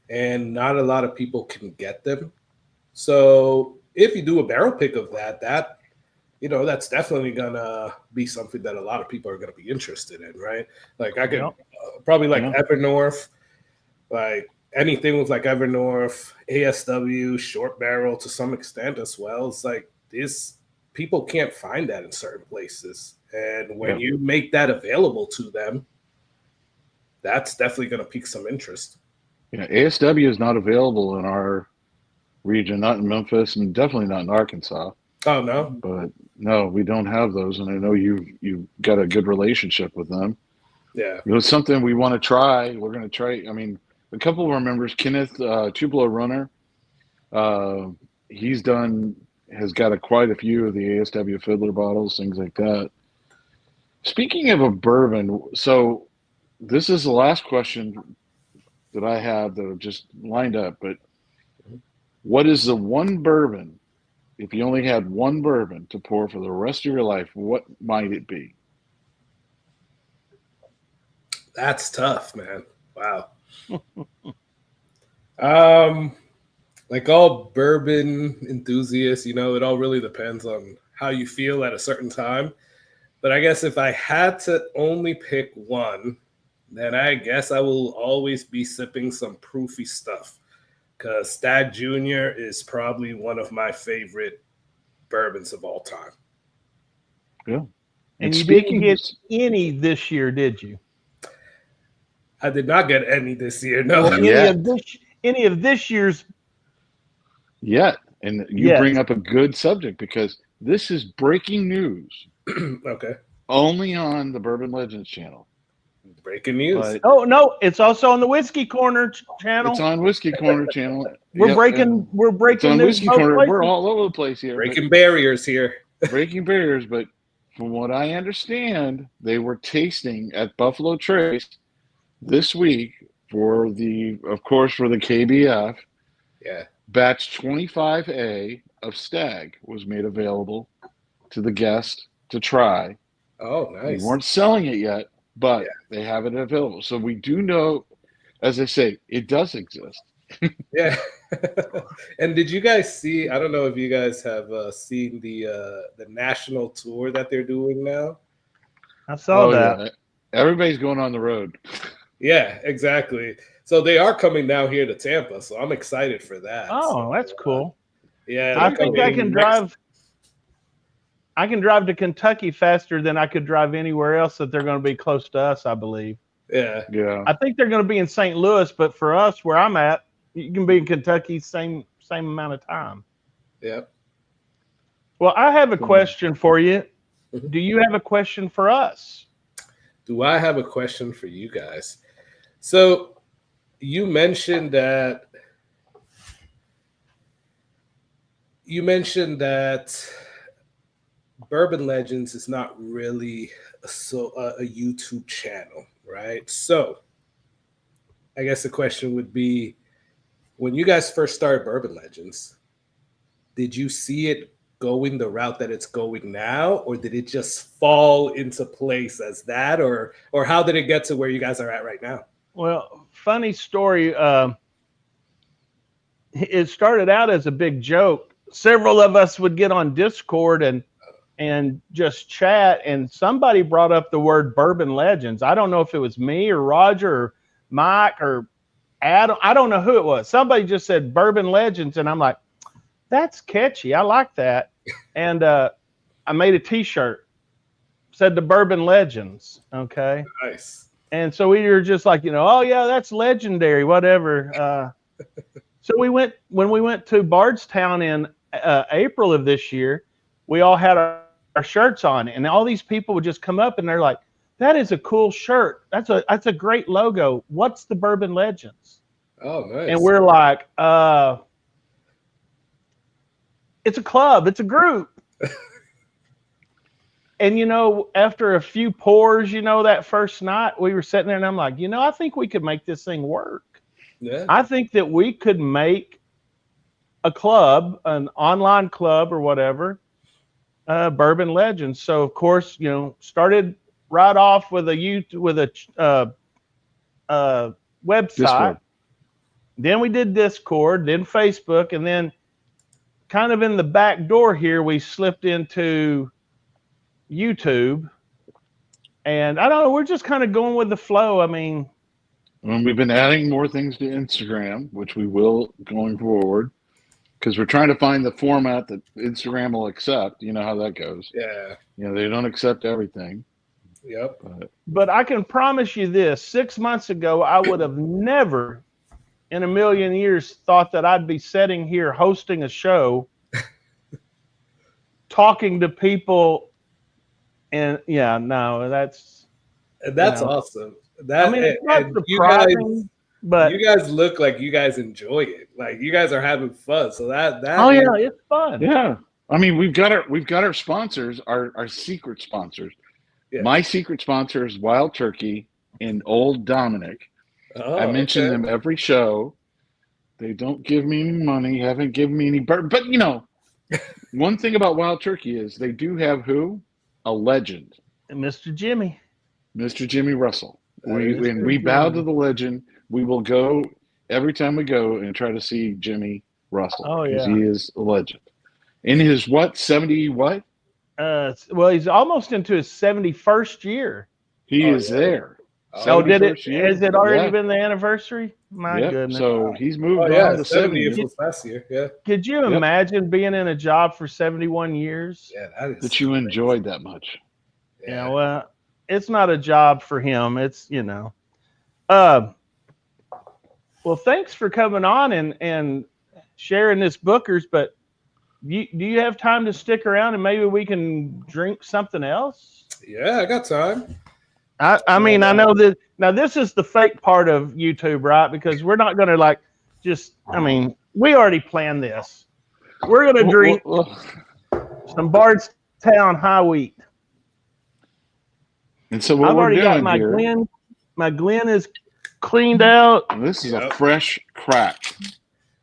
and not a lot of people can get them. So if you do a barrel pick of that, that's definitely gonna be something that a lot of people are gonna be interested in, right? Like I could probably like Evernorth, like anything with like Evernorth, ASW, short barrel to some extent as well. It's like this people can't find that in certain places. And when you make that available to them, that's definitely going to pique some interest. Yeah, ASW is not available in our region, not in Memphis, and definitely not in Arkansas. Oh no, But no, we don't have those, and I know you've got a good relationship with them. yeah, It's something we want to try. We're going to try. I mean, a couple of our members, Kenneth Tupelo Runner, has got quite a few of the ASW Fiddler bottles, things like that. Speaking of a bourbon, so this is the last question that I have that have just lined up, but what is the one bourbon, if you only had one bourbon to pour for the rest of your life, what might it be? that's tough, man. Wow. Like all bourbon enthusiasts, it all really depends on how you feel at a certain time. But I guess if I had to only pick one, then I guess I will always be sipping some proofy stuff, because Stag Jr. is probably one of my favorite bourbons of all time. Yeah. And you didn't get any this year, did you? I did not get any this year. No. Well, any of this year's. Yet. And you bring up a good subject, because this is breaking news. Okay. Only on the Bourbon Legends channel. Breaking news. But Oh no, it's also on the Whiskey Corner channel. it's on Whiskey Corner channel. We're breaking It's on news Whiskey both Corner. places. We're all over the place here. Breaking barriers here. Breaking barriers, but from what I understand, they were tasting at Buffalo Trace this week for the KBF. Yeah. Batch 25A of Stag was made available to the guest to try. Oh, nice. They weren't selling it yet, but they have it available. So we do know, as I say, it does exist. Yeah. And did you guys see? I don't know if you guys have seen the national tour that they're doing now. I saw that. Yeah. Everybody's going on the road. Yeah, exactly. So they are coming down here to Tampa, so I'm excited for that. Oh, that's cool. Yeah, I think I can drive. I can drive to Kentucky faster than I could drive anywhere else that they're going to be close to us, I believe. Yeah. Yeah. I think they're going to be in St. Louis, but for us, where I'm at, you can be in Kentucky same amount of time. Yeah. Well, I have a question for you. Do you have a question for us? Do I have a question for you guys? So you mentioned that Bourbon Legends is not really a YouTube channel, right? So I guess the question would be, when you guys first started Bourbon Legends, did you see it going the route that it's going now, or did it just fall into place as that, or how did it get to where you guys are at right now? Well, funny story. It started out as a big joke. Several of us would get on Discord and just chat, and somebody brought up the word Bourbon Legends. I don't know if it was me or Roger or Mike or Adam. I don't know who it was. Somebody just said Bourbon Legends, and I'm like, that's catchy. I like that. And I made a T-shirt, said the Bourbon Legends. Okay. Nice. And so we were just like, oh yeah, that's legendary, whatever. So when we went to Bardstown in April of this year, we all had our shirts on, and all these people would just come up and they're like, that is a cool shirt. That's a great logo. What's the Bourbon Legends? Oh, nice. And we're like, it's a club, it's a group. And after a few pours, that first night, we were sitting there and I'm like, I think we could make this thing work. Yeah. I think that we could make a club, an online club or whatever, Bourbon Legends. So of course, started right off with a website. Discord. Then we did Discord, then Facebook, and then kind of in the back door here, we slipped into YouTube. And I don't know, we're just kind of going with the flow. I mean, And we've been adding more things to Instagram, which we will going forward, because we're trying to find the format that Instagram will accept. You know how that goes. Yeah. You know, they don't accept everything. Yep. But I can promise you this: 6 months ago, I would have never, in a million years, thought that I'd be sitting here hosting a show, talking to people, and yeah, no, that's awesome. That I mean, it's not you guys, surprising, but you guys look like you guys enjoy it. Like you guys are having fun. So that oh is- yeah, it's fun. Yeah. I mean, we've got our sponsors, our secret sponsors. Yeah. My secret sponsor is Wild Turkey and Old Dominic. Oh, I mention okay. them every show. They don't give me any money, haven't given me any but you know, one thing about Wild Turkey is they do have who? A legend. And Mr. Jimmy. Mr. Jimmy Russell. Mr. We bow Jimmy. to the legend. We will go every time we go and try to see Jimmy Russell. Oh, because yeah. he is a legend. In his 70 what? Well, he's almost into his 71st year. He Oh, is yeah. there. Oh, did it? 71st year. Has it already Yeah. been the anniversary? My Yep. goodness. So he's moved Oh yeah, on to 70 70. was last year. Yeah. Could you Yep. imagine being in a job for 71 years? Yeah, that is That you crazy. enjoyed that much. Yeah, well, it's not a job for him. It's, you know. Well, thanks for coming on and sharing this Booker's, but do you have time to stick around and maybe we can drink something else? Yeah, I got time. I mean, I know that now this is the fake part of YouTube, right? Because we're not going to I mean, we already planned this. We're going to drink some Bardstown High Wheat. And so what I've we're already got doing my here, Glen. My Glen is cleaned out. this is Yep. a fresh crack.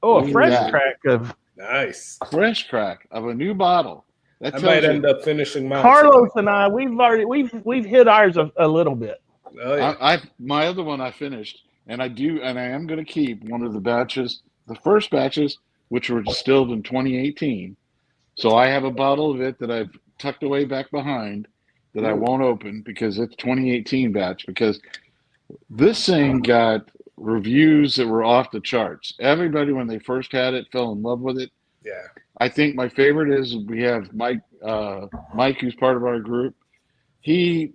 Oh, Look a at fresh that. crack of Nice. Fresh crack of a new bottle. That I tells might you, end up finishing mine. Carlos and I. We've hit ours a little bit. Oh yeah. my other one I finished, and I am going to keep one of the batches, the first batches, which were distilled in 2018. So I have a bottle of it that I've tucked away back behind that I won't open because it's 2018 batch, because this thing got reviews that were off the charts. Everybody, when they first had it, fell in love with it. Yeah. I think my favorite is we have Mike, who's part of our group. He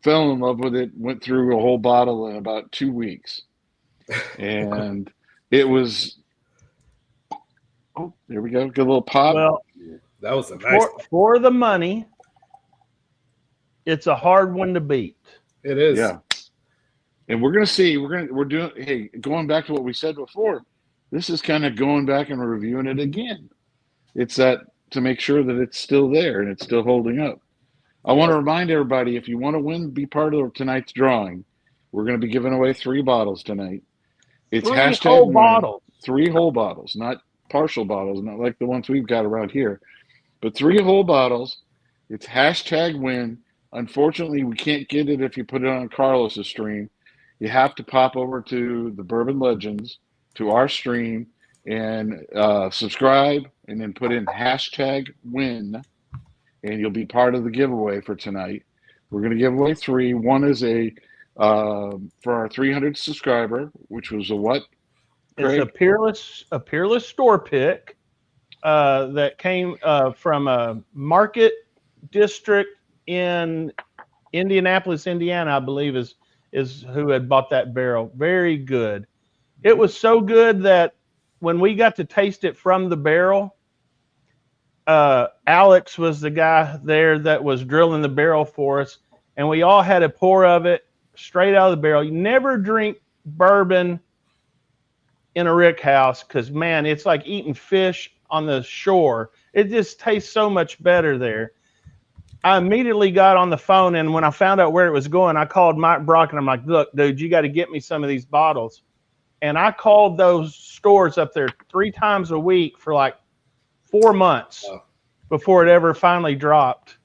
fell in love with it, went through a whole bottle in about 2 weeks. And it was, oh, there we go. Good little pop. Well, That was a nice. for the money, it's a hard one to beat. It is. Yeah. And we're going to see, we're doing, hey, going back to what we said before, this is kind of going back and reviewing it again. It's that to make sure that it's still there and it's still holding up. I want to remind everybody, if you want to win, be part of tonight's drawing. We're going to be giving away 3 bottles tonight. It's Three hashtag whole win. bottles. 3 whole bottles, not partial bottles, not like the ones we've got around here, but 3 whole bottles. It's hashtag win. Unfortunately, we can't get it if you put it on Carlos's stream. You have to pop over to the Bourbon Legends, to our stream, and subscribe, and then put in hashtag win, and you'll be part of the giveaway for tonight. We're going to give away 3. One is a for our 300 subscriber, which was a what? It's a peerless store pick that came from a market district in Indianapolis, Indiana, I believe is who had bought that barrel. Very good. It was so good that when we got to taste it from the barrel, Alex was the guy there that was drilling the barrel for us, and we all had a pour of it straight out of the barrel. You never drink bourbon in a rick house because, man, it's like eating fish on the shore. It just tastes so much better there. I immediately got on the phone, and when I found out where it was going, I called Mike Brock, and I'm like, look, dude, you got to get me some of these bottles. And I called those stores up there 3 times a week for like 4 months before it ever finally dropped.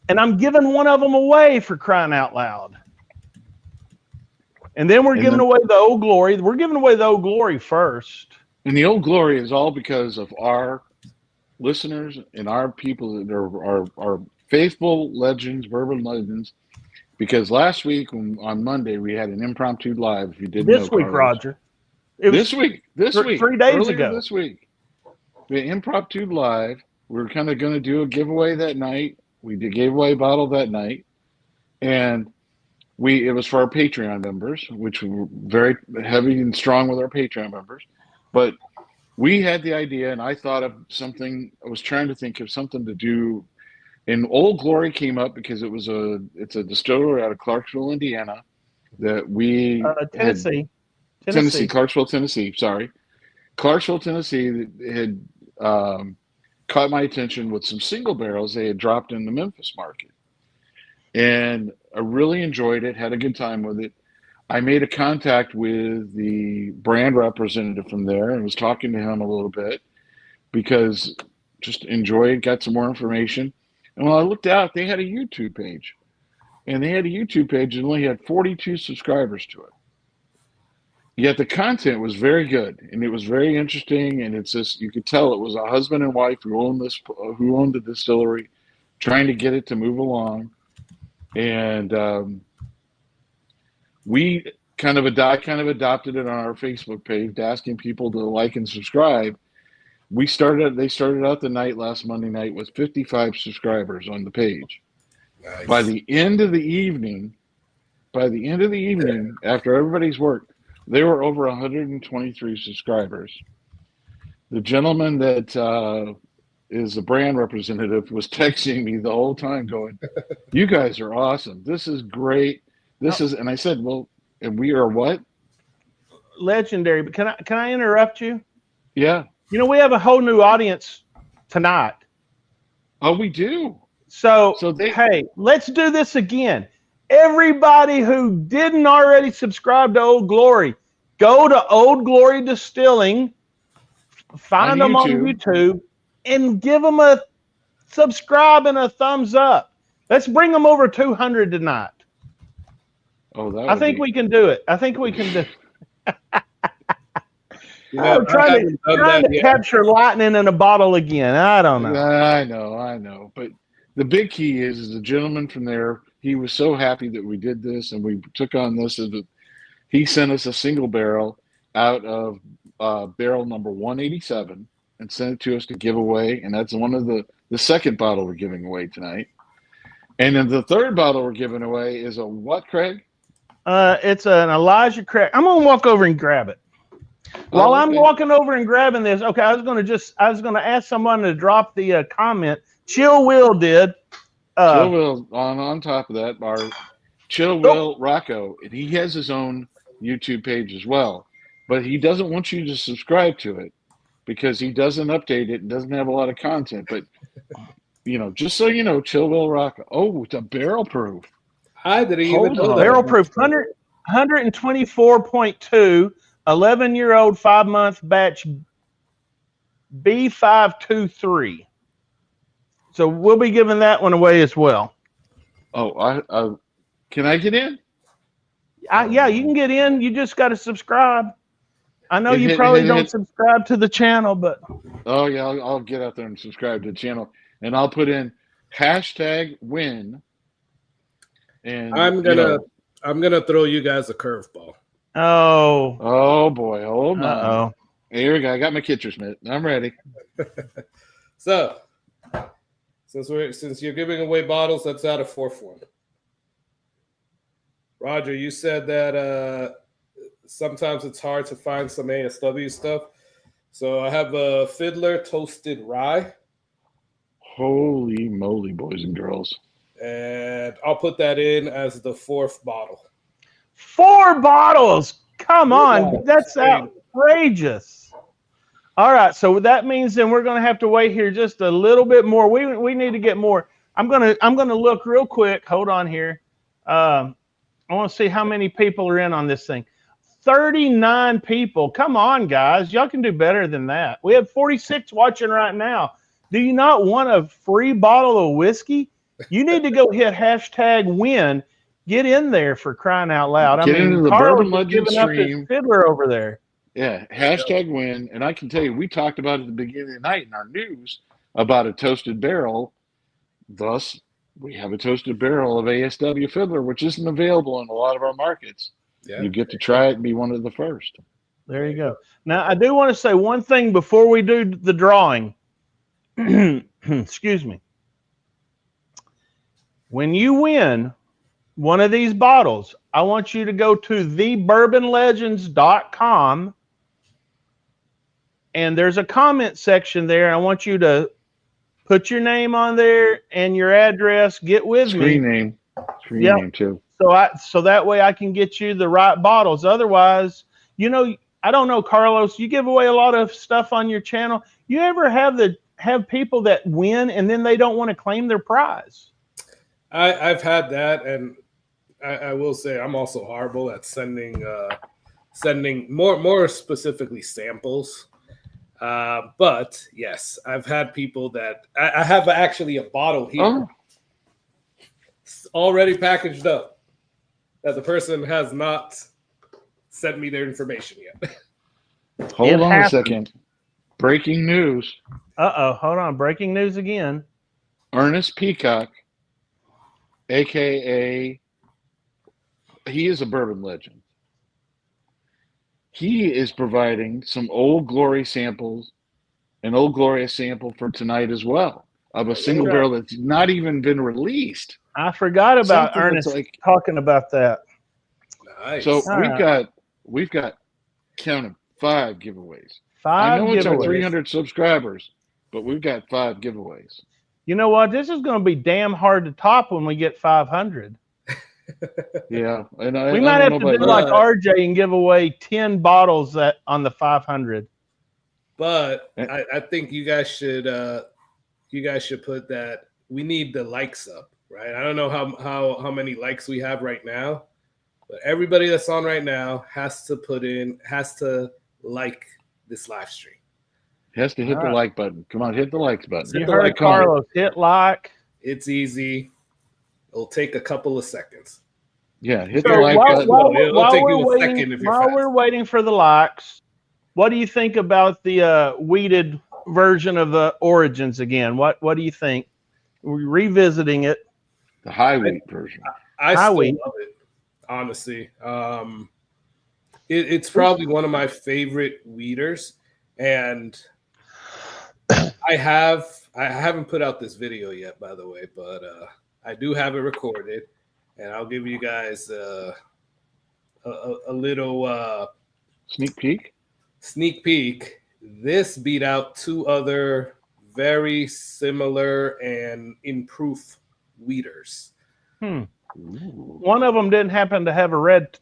And I'm giving one of them away, for crying out loud. And then we're giving away the Old Glory. We're giving away the Old Glory first. And the Old Glory is all because of our listeners and our people that are faithful legends, bourbon legends. because last week on Monday we had an impromptu live. If you didn't This know, week, Carlos. Roger. It was This week, 3 days earlier ago. this week, the impromptu live. We were kind of going to do a giveaway that night. We gave away a bottle that night, and it was for our Patreon members, which we were very heavy and strong with our Patreon members. But we had the idea, and I thought of something. I was trying to think of something to do. And Old Glory came up because it's a distillery out of Clarksville, Indiana, that we Tennessee. Clarksville, Tennessee. Sorry, Clarksville, Tennessee had caught my attention with some single barrels they had dropped in the Memphis market, and I really enjoyed it. Had a good time with it. I made a contact with the brand representative from there and was talking to him a little bit because just enjoyed, got some more information. And when I looked out, they had a YouTube page. And they had a YouTube page and only had 42 subscribers to it. Yet the content was very good and it was very interesting. And it's just, you could tell it was a husband and wife who owned the distillery, trying to get it to move along. And we kind of adopted it on our Facebook page, asking people to like and subscribe. They started out the night last Monday night with 55 subscribers on the page. Nice. By the end of the evening, after everybody's work, there were over 123 subscribers. The gentleman that is the brand representative was texting me the whole time going, "You guys are awesome. This is great. And I said, well, and we are what? Legendary. But can I interrupt you? Yeah. You know, we have a whole new audience tonight. Oh, we do. So hey, let's do this again. Everybody who didn't already subscribe to Old Glory, go to Old Glory Distilling, find them on YouTube, and give them a subscribe and a thumbs up. Let's bring them over 200 tonight. Oh, I think we can do it. I think we can do it. I'm trying to capture lightning in a bottle again. I don't know. I know. But the big key is the gentleman from there, he was so happy that we did this and we took on this. He sent us a single barrel out of barrel number 187 and sent it to us to give away. And that's one of the second bottle we're giving away tonight. And then the third bottle we're giving away is a what, Craig? It's an Elijah Craig. I'm going to walk over and grab it. While I'm walking over and grabbing this, okay, I was going to ask someone to drop the comment. Chill Will did. Chill Will on top of that, our Chill Will Rocco, and he has his own YouTube page as well, but he doesn't want you to subscribe to it because he doesn't update it and doesn't have a lot of content. But just so you know, Chill Will Rocco. Oh, it's a barrel proof. I didn't even know that. Barrel proof 124.2. 11-year-old 5-month batch B523. So we'll be giving that one away as well. Oh, can I get in? Yeah, you can get in. You just got to subscribe. I know you probably don't subscribe to the channel, but oh yeah, I'll get out there and subscribe to the channel, and I'll put in #win. And I'm gonna throw you guys a curveball. Oh boy, hold on. Here we go. I got my Kitcher's mitt. I'm ready. So, since you're giving away bottles, let's add a fourth one. Roger, you said that sometimes it's hard to find some ASW stuff. So I have a Fiddler Toasted Rye. Holy moly, boys and girls. And I'll put that in as the fourth bottle. 4 bottles. Come on. That's outrageous. All right. So that means then we're going to have to wait here just a little bit more. We need to get more. I'm going to look real quick. Hold on here. I want to see how many people are in on this thing. 39 people. Come on, guys. Y'all can do better than that. We have 46 watching right now. Do you not want a free bottle of whiskey? You need to go hit #win. Get in there, for crying out loud. Get into the Bourbon Legend stream. Fiddler over there. Yeah, #win. And I can tell you, we talked about it at the beginning of the night in our news about a toasted barrel, thus we have a toasted barrel of ASW Fiddler, which isn't available in a lot of our markets. Yeah. You get to try it and be one of the first. There you go. Now, I do want to say one thing before we do the drawing. Excuse me. When you win one of these bottles, I want you to go to thebourbonlegends.com, and there's a comment section there. I want you to put your name on there and your address. Get with Screen me. name. Screen Yep. name too. So that way I can get you the right bottles. Otherwise, you know, I don't know, Carlos, you give away a lot of stuff on your channel. You ever have people that win and then they don't want to claim their prize? I've had that, and I will say I'm also horrible at sending more specifically samples. But yes, I've had people that I have actually a bottle here already packaged up that the person has not sent me their information yet. Hold on a second. Breaking news. Uh-oh, hold on. Breaking news again. Ernest Peacock, a.k.a. he is a bourbon legend. He is providing some Old Glory samples, an Old Glory sample for tonight as well, of a single barrel that's not even been released. I forgot about Something Ernest that's talking about that. Nice. So we've got count them 5 giveaways. 5 I know it's our giveaways. 300 subscribers, but we've got 5 giveaways. You know what? This is going to be damn hard to top when we get 500. Yeah, and We might have to do like RJ and give away 10 bottles on the 500. But I think you guys should put that. We need the likes up, right? I don't know how many likes we have right now, but everybody that's on right now has to like this live stream. Has to hit the like button. Come on, hit the likes button. You heard Carlos. Hit like. It's easy. It'll take a couple of seconds. Yeah, hit the like button. It'll take you a second if you're fast. While we're waiting for the likes, what do you think about the weeded version of the Origins again? What do you think? We're revisiting it. The high wheat version. I still love it, honestly. It's probably one of my favorite weeders, and I haven't put out this video yet, by the way, but I do have it recorded, and I'll give you guys a little sneak peek. Sneak peek. This beat out 2 other very similar and improved weeders. One of them didn't happen to have a red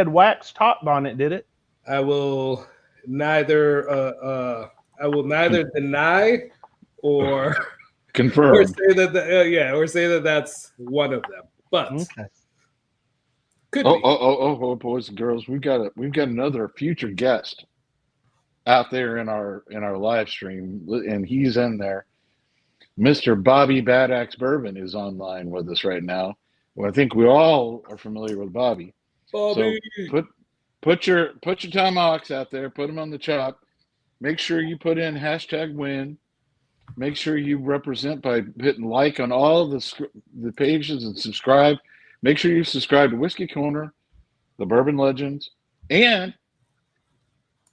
wax top on it, did it? I will neither deny or confirm or say that that's one of them. But could be. Boys and girls, we've got another future guest out there in our live stream, and he's in there. Mr. Bobby Bad Axe Bourbon is online with us right now. Well, I think we all are familiar with Bobby. So put your tomahawks out there, put them on the chop. Make sure you put in #win. Make sure you represent by hitting like on all the pages and subscribe. Make sure you subscribe to Whiskey Corner, the Bourbon Legends, and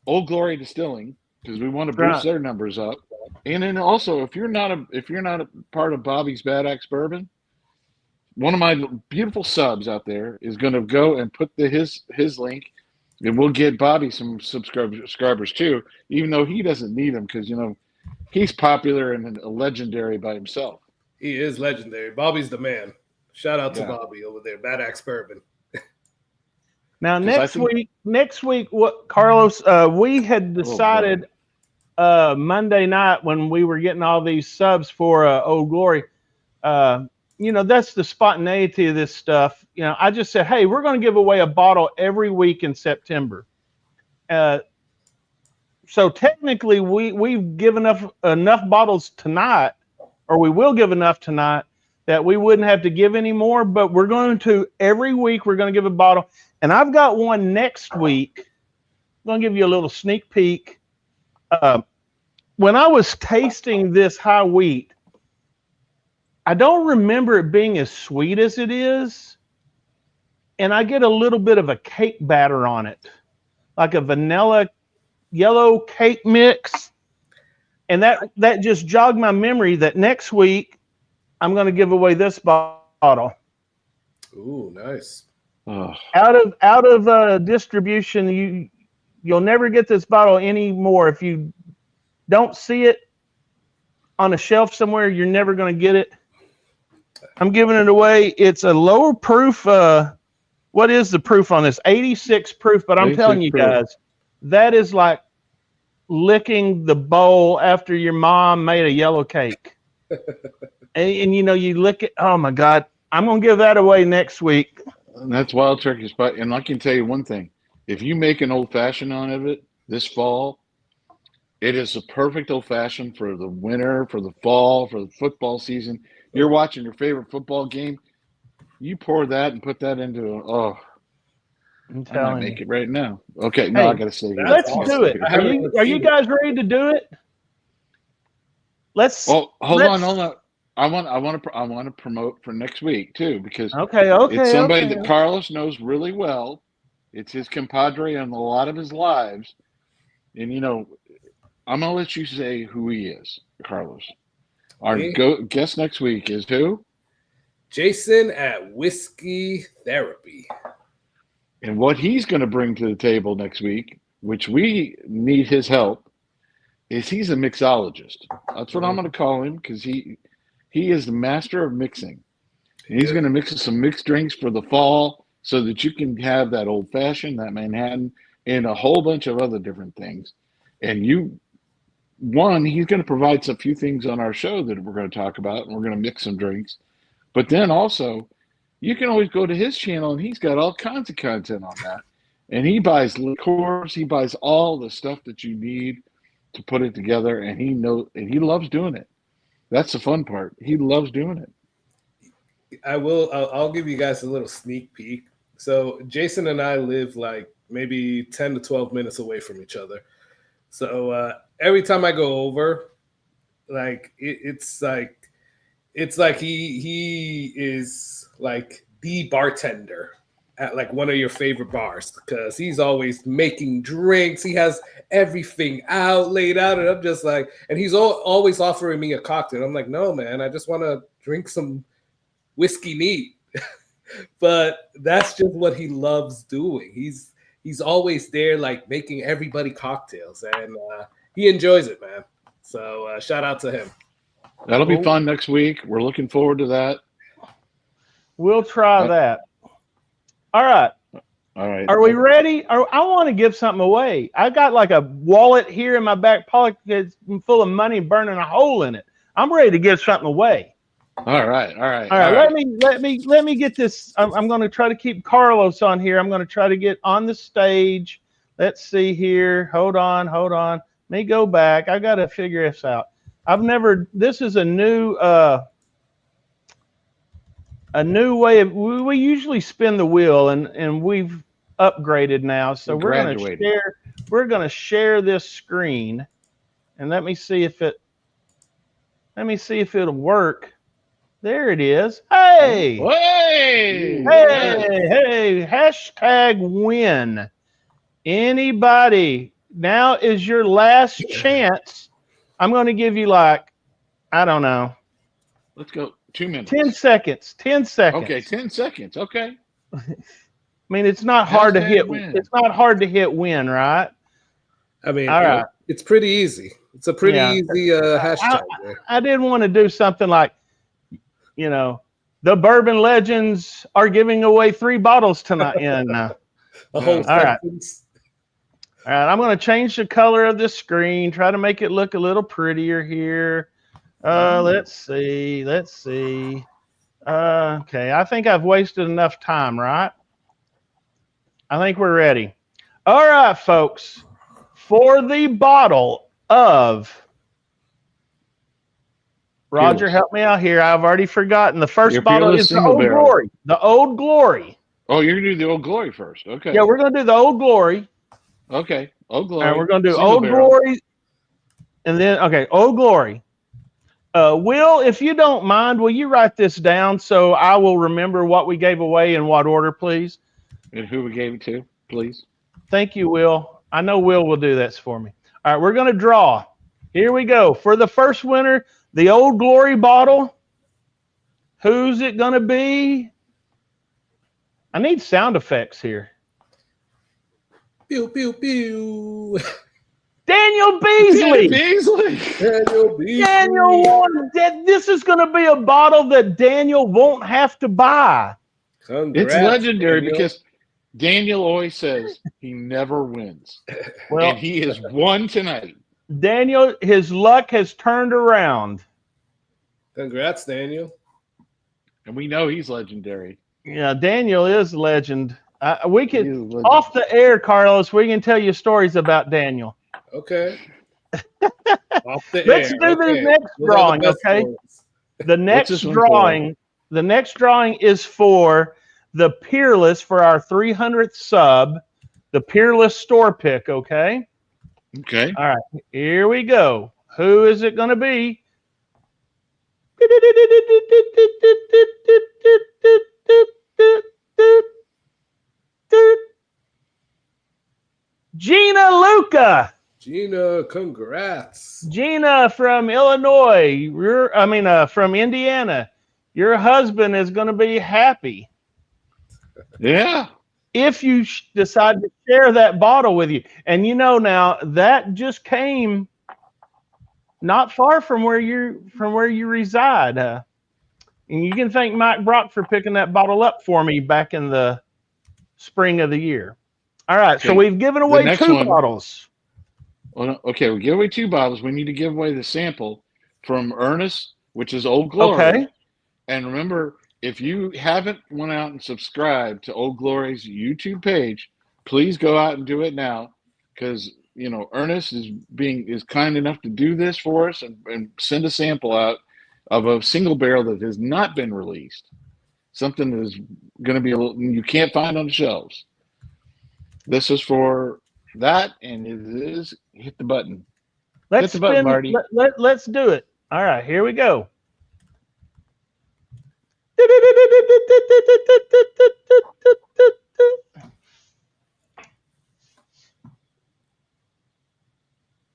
Old Glory Distilling, because we want to boost their numbers up. And then also, if you're not a part of Bobby's Bad Axe Bourbon, one of my beautiful subs out there is going to go and put his link, and we'll get Bobby some subscribers too, even though he doesn't need them, because he's popular and a legendary by himself. He is legendary. Bobby's the man. Shout out to Bobby over there, Bad Axe Bourbon. Now next week, what Carlos? We had decided Monday night when we were getting all these subs for Old Glory. That's the spontaneity of this stuff. I just said, hey, we're going to give away a bottle every week in September. So technically, we've given enough bottles tonight, or we will give enough tonight that we wouldn't have to give any more. But we're going to every week we're going to give a bottle, and I've got one next week. I'm going to give you a little sneak peek. When I was tasting this high wheat, I don't remember it being as sweet as it is. And I get a little bit of a cake batter on it, like a vanilla yellow cake mix. And that just jogged my memory that next week I'm going to give away this bottle. Ooh, nice. Oh, Out of distribution, you'll never get this bottle anymore. If you don't see it on a shelf somewhere, you're never going to get it. I'm giving it away. It's a lower proof. What is the proof on this? 86 proof. But I'm telling you guys, that is like licking the bowl after your mom made a yellow cake. and you know, you lick it. Oh my God. I'm going to give that away next week. and that's Wild Turkey Spot. And I can tell you one thing. If you make an old fashioned out of it this fall, it is a perfect old fashioned for the winter, for the fall, for the football season. You're watching your favorite football game. You pour that and put that into I'm I might telling make you. it right now. Okay, no, Hey, I gotta say here. Let's awesome. do it. I haven't Are seen you it. guys ready to do it? Let's. Oh, hold let's, on. I want to promote for next week too because Okay. it's somebody Okay. that Carlos knows really well. It's his compadre on a lot of his lives, and you know, I'm gonna let you say who he is, Carlos. Our Me? guest next week is who, Jason at Whiskey Therapy. and what he's gonna bring to the table next week, which we need his help, is he's a mixologist. That's what I'm gonna call him because he is the master of mixing. And he's going to mix us some mixed drinks for the fall so that you can have that old fashioned, that Manhattan, and a whole bunch of other different things. And he's going to provide a few things on our show that we're going to talk about, and we're going to mix some drinks. But then also, you can always go to his channel, and he's got all kinds of content on that. And he buys liqueurs, he buys all the stuff that you need to put it together, and he loves doing it. That's the fun part. He loves doing it. I'll give you guys a little sneak peek. So Jason and I live like maybe 10 to 12 minutes away from each other. So every time I go over, like it's like he is like the bartender at like one of your favorite bars because he's always making drinks. He has everything laid out, and I'm just like, and he's always offering me a cocktail. I'm like, no, man, I just want to drink some whiskey neat. But that's just what he loves doing. He's always there, like making everybody cocktails, and he enjoys it, man. So shout out to him. That'll be fun next week. We're looking forward to that. We'll try that. All right. All right. Are we ready? I want to give something away. I got like a wallet here in my back pocket that's full of money burning a hole in it. I'm ready to give something away. All right. Let me get this. I'm going to try to keep Carlos on here. I'm going to try to get on the stage. Let's see here. Hold on. Let me go back. I got to figure this out. This is a new way of, we usually spin the wheel, and we've upgraded now. So we're going to share this screen, and let me see if it'll work. There it is. Hey, hashtag win. Anybody, now is your last chance. I'm going to give you like, I don't know. Let's go 2 minutes. 10 seconds. 10 seconds. Okay, 10 seconds. Okay. I mean, it's not hard to hit. Win. It's not hard to hit win, right? I mean, all right. It's pretty easy. It's a pretty easy hashtag. I didn't want to do something like, the Bourbon Legends are giving away 3 bottles tonight. Yeah, no. All right. All right, I'm going to change the color of this screen, try to make it look a little prettier here. Let's see. Okay, I think I've wasted enough time, right? I think we're ready. All right, folks. For the bottle of... Roger, help me out here. I've already forgotten. The first bottle is the Old Glory. The Old Glory. Oh, you're going to do the Old Glory first. Okay. Yeah, we're going to do the Old Glory. Okay. Old Glory. All right, we're going to do Old Glory. And then, Old Glory. Will, if you don't mind, will you write this down so I will remember what we gave away in what order, please? And who we gave it to, please. Thank you, Will. I know Will will do this for me. All right, we're going to draw. Here we go. For the first winner, the Old Glory bottle. Who's it going to be? I need sound effects here. Pew, pew, pew. Daniel Beasley. Daniel Beasley. Daniel won. This is going to be a bottle that Daniel won't have to buy. Congrats, It's legendary Daniel. because Daniel always says he never wins. Well, And he has won tonight. Daniel, his luck has turned around. Congrats, Daniel. And we know he's legendary. Yeah, Daniel is legend. We He could is legend. off the air, Carlos. We can tell you stories about Daniel. Okay. Off the Let's air. do the Okay. next Those are drawing, the best okay? ones. The next this one drawing, the next drawing is for the Peerless for our 300th sub, the Peerless store pick, okay? Okay. All right, here we go. Who is it going to be? Gina Luca. Gina, congrats. Gina from Illinois. From Indiana. Your husband is going to be happy Yeah. if you decide to share that bottle with you. And you know now that just came not far from where you reside. And you can thank Mike Brock for picking that bottle up for me back in the spring of the year. All right, so Okay, we've given away next 2 one. bottles. Well, okay, we give away 2 bottles. We need to give away the sample from Ernest, which is Old Glory. Okay. And remember, if you haven't went out and subscribed to Old Glory's YouTube page, please go out and do it now, because Ernest is kind enough to do this for us and send a sample out of a single barrel that has not been released, something that is going to be you can't find on the shelves. This is for that, and it is hit the button. Let's Hit the button, Marty. Let's do it. All right, here we go.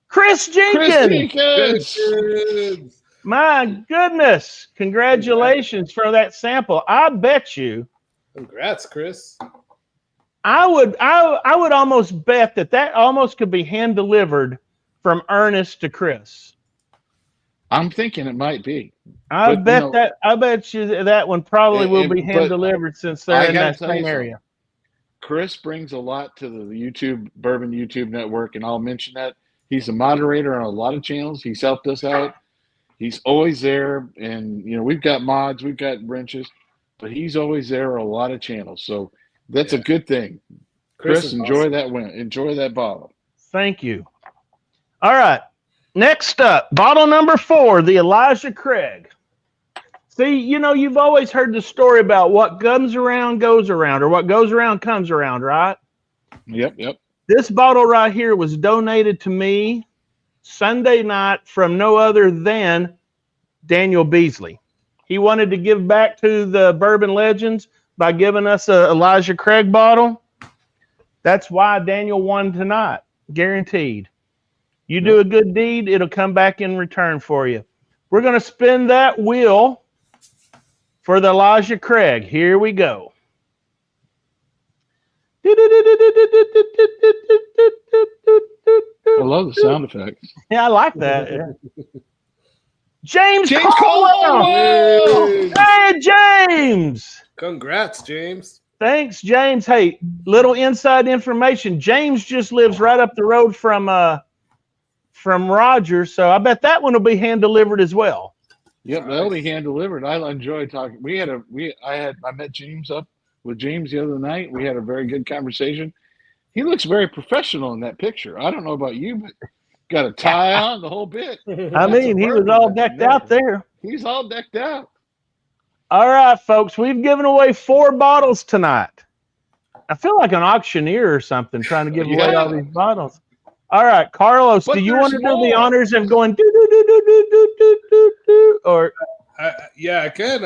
Chris Jenkins. Jenkins. My goodness. Congratulations for that sample. I bet you Congrats, Chris. I would almost bet that almost could be hand delivered from Ernest to Chris. I'm thinking it might be. I But, bet you that one probably will be hand but delivered since I they're in gotta that tell you same area. Chris brings a lot to the Bourbon YouTube network, and I'll mention that. He's a moderator on a lot of channels. He's helped us out. He's always there, and we've got mods, we've got wrenches, but he's always there on a lot of channels. So that's a good thing. Chris, enjoy awesome. that win. Enjoy that bottle. Thank you. All right. Next up, bottle number 4, the Elijah Craig. See, you've always heard the story about what comes around goes around, or what goes around comes around, right? Yep. This bottle right here was donated to me Sunday night from no other than Daniel Beasley. He wanted to give back to the Bourbon Legends by giving us a Elijah Craig bottle. That's why Daniel won tonight, guaranteed. You do a good deed, it'll come back in return for you. We're going to spin that wheel for the Elijah Craig. Here we go. I love the sound effects. Yeah, I like that. Yeah. James Caldwell! Caldwell! Hey, James! Congrats, James. Thanks, James. Hey, little inside information. James just lives right up the road from Roger, so I bet that one will be hand delivered as well. Yep, that'll be hand delivered. I enjoy talking. I met James up with James the other night. We had a very good conversation. He looks very professional in that picture. I don't know about you, but got a tie on, the whole bit. I mean, he was all decked out there. He's all decked out. All right, folks, we've given away 4 bottles tonight. I feel like an auctioneer or something trying to give away all these bottles. All right, Carlos, But do you there's want to do the more. honors of going do do do do do do do do do or Yeah, I can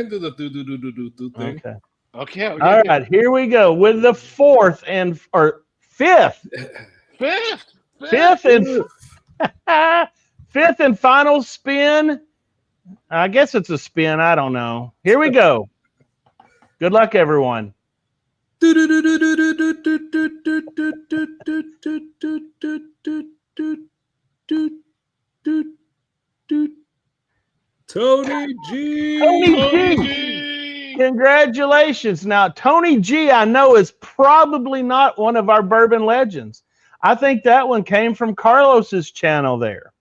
do the do thing. okay. Okay. All right, here we go with the fifth Fifth. fifth and final spin. I guess it's a spin. I don't know. Here we go. Good luck, everyone. Tony G. Tony G. Congratulations. Now, Tony G, I know, is probably not one of our bourbon legends. I think that one came from Carlos's channel there.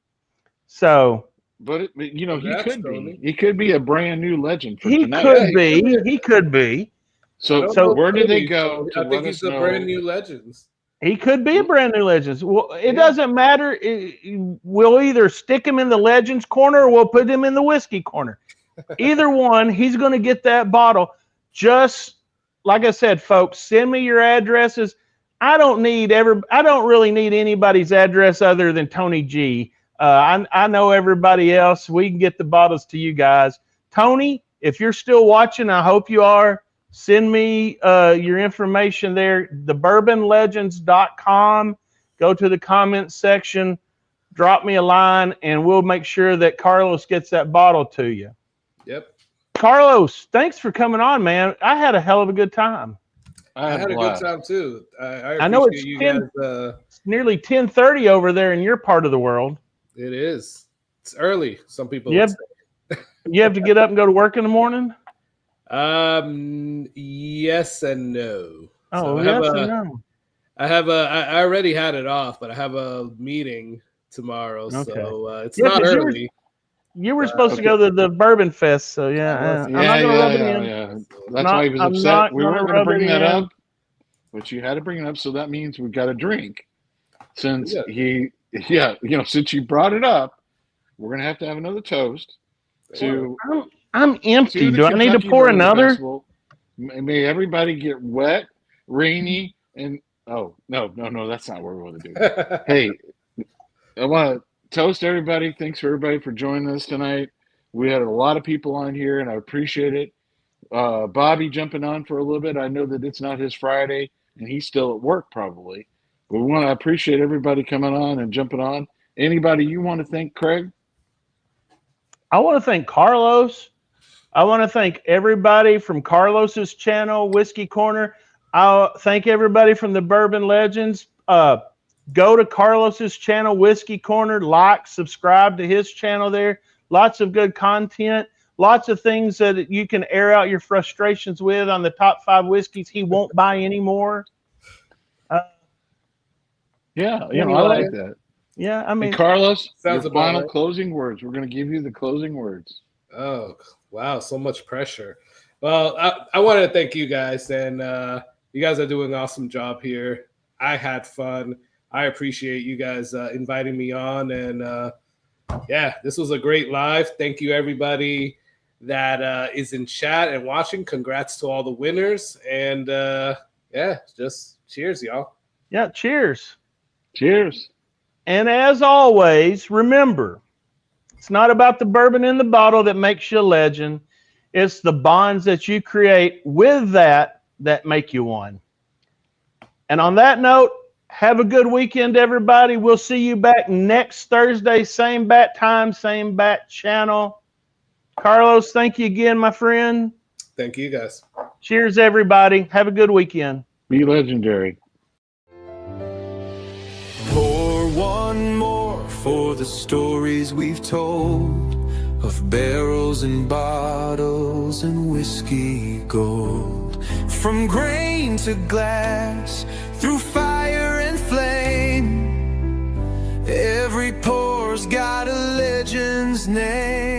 So, But he could Tony. be. He could be a brand new legend for tonight. He could be. So where do they go? I think he's a brand new legends. He could be a brand new Legends. Well, it doesn't matter. We'll either stick him in the Legends corner or we'll put him in the whiskey corner. Either one, he's going to get that bottle. Just like I said, folks, send me your addresses. I don't really need anybody's address other than Tony G. I know everybody else. We can get the bottles to you guys. Tony, if you're still watching, I hope you are. Send me your information there, thebourbonlegends.com. Go to the comments section, drop me a line, and we'll make sure that Carlos gets that bottle to you. Yep. Carlos, thanks for coming on, man. I had a hell of a good time. I had a good time, too. I know it's you 10, guys, it's nearly 10:30 over there in your part of the world. It is. It's early, some people You have to get up and go to work in the morning? Yes and no. Oh, so yes and no. I already had it off, but I have a meeting tomorrow, Okay. So it's not early. You were supposed to go to the Bourbon Fest, so yeah. I'm not going to rub it in. Yeah. That's why he was upset. We weren't going to bring that up, but you had to bring it up, so that means we've got a drink. Since since you brought it up, we're going to have another toast to... I'm empty. Do I need to pour another? Festival. May everybody get wet, rainy, and no, that's not what we want to do. Hey, I want to toast everybody. Thanks for everybody for joining us tonight. We had a lot of people on here, and I appreciate it. Bobby jumping on for a little bit. I know that it's not his Friday, and he's still at work probably. But we want to appreciate everybody coming on and jumping on. Anybody you want to thank, Craig? I want to thank Carlos. I want to thank everybody from Carlos's channel, Whiskey Corner. I'll thank everybody from the Bourbon Legends. Go to Carlos's channel, Whiskey Corner. Like, subscribe to his channel there. Lots of good content. Lots of things that you can air out your frustrations with on the top 5 whiskeys he won't buy anymore. I like that. Yeah, I mean, and Carlos, your sounds final right. closing words. We're going to give you the closing words. Oh, wow. So much pressure. Well, I want to thank you guys, and you guys are doing an awesome job here. I had fun. I appreciate you guys inviting me on, and this was a great live. Thank you, everybody that is in chat and watching. Congrats to all the winners, and just cheers, y'all. Yeah, cheers. Cheers. And as always, remember, it's not about the bourbon in the bottle that makes you a legend. It's the bonds that you create with that make you one. And on that note, have a good weekend, everybody. We'll see you back next Thursday, same bat time, same bat channel. Carlos, thank you again, my friend. Thank you, guys. Cheers, everybody. Have a good weekend. Be legendary. Pour one more for the stories we've told of barrels and bottles and whiskey gold. From grain to glass, through fire and flame, every pour's got a legend's name.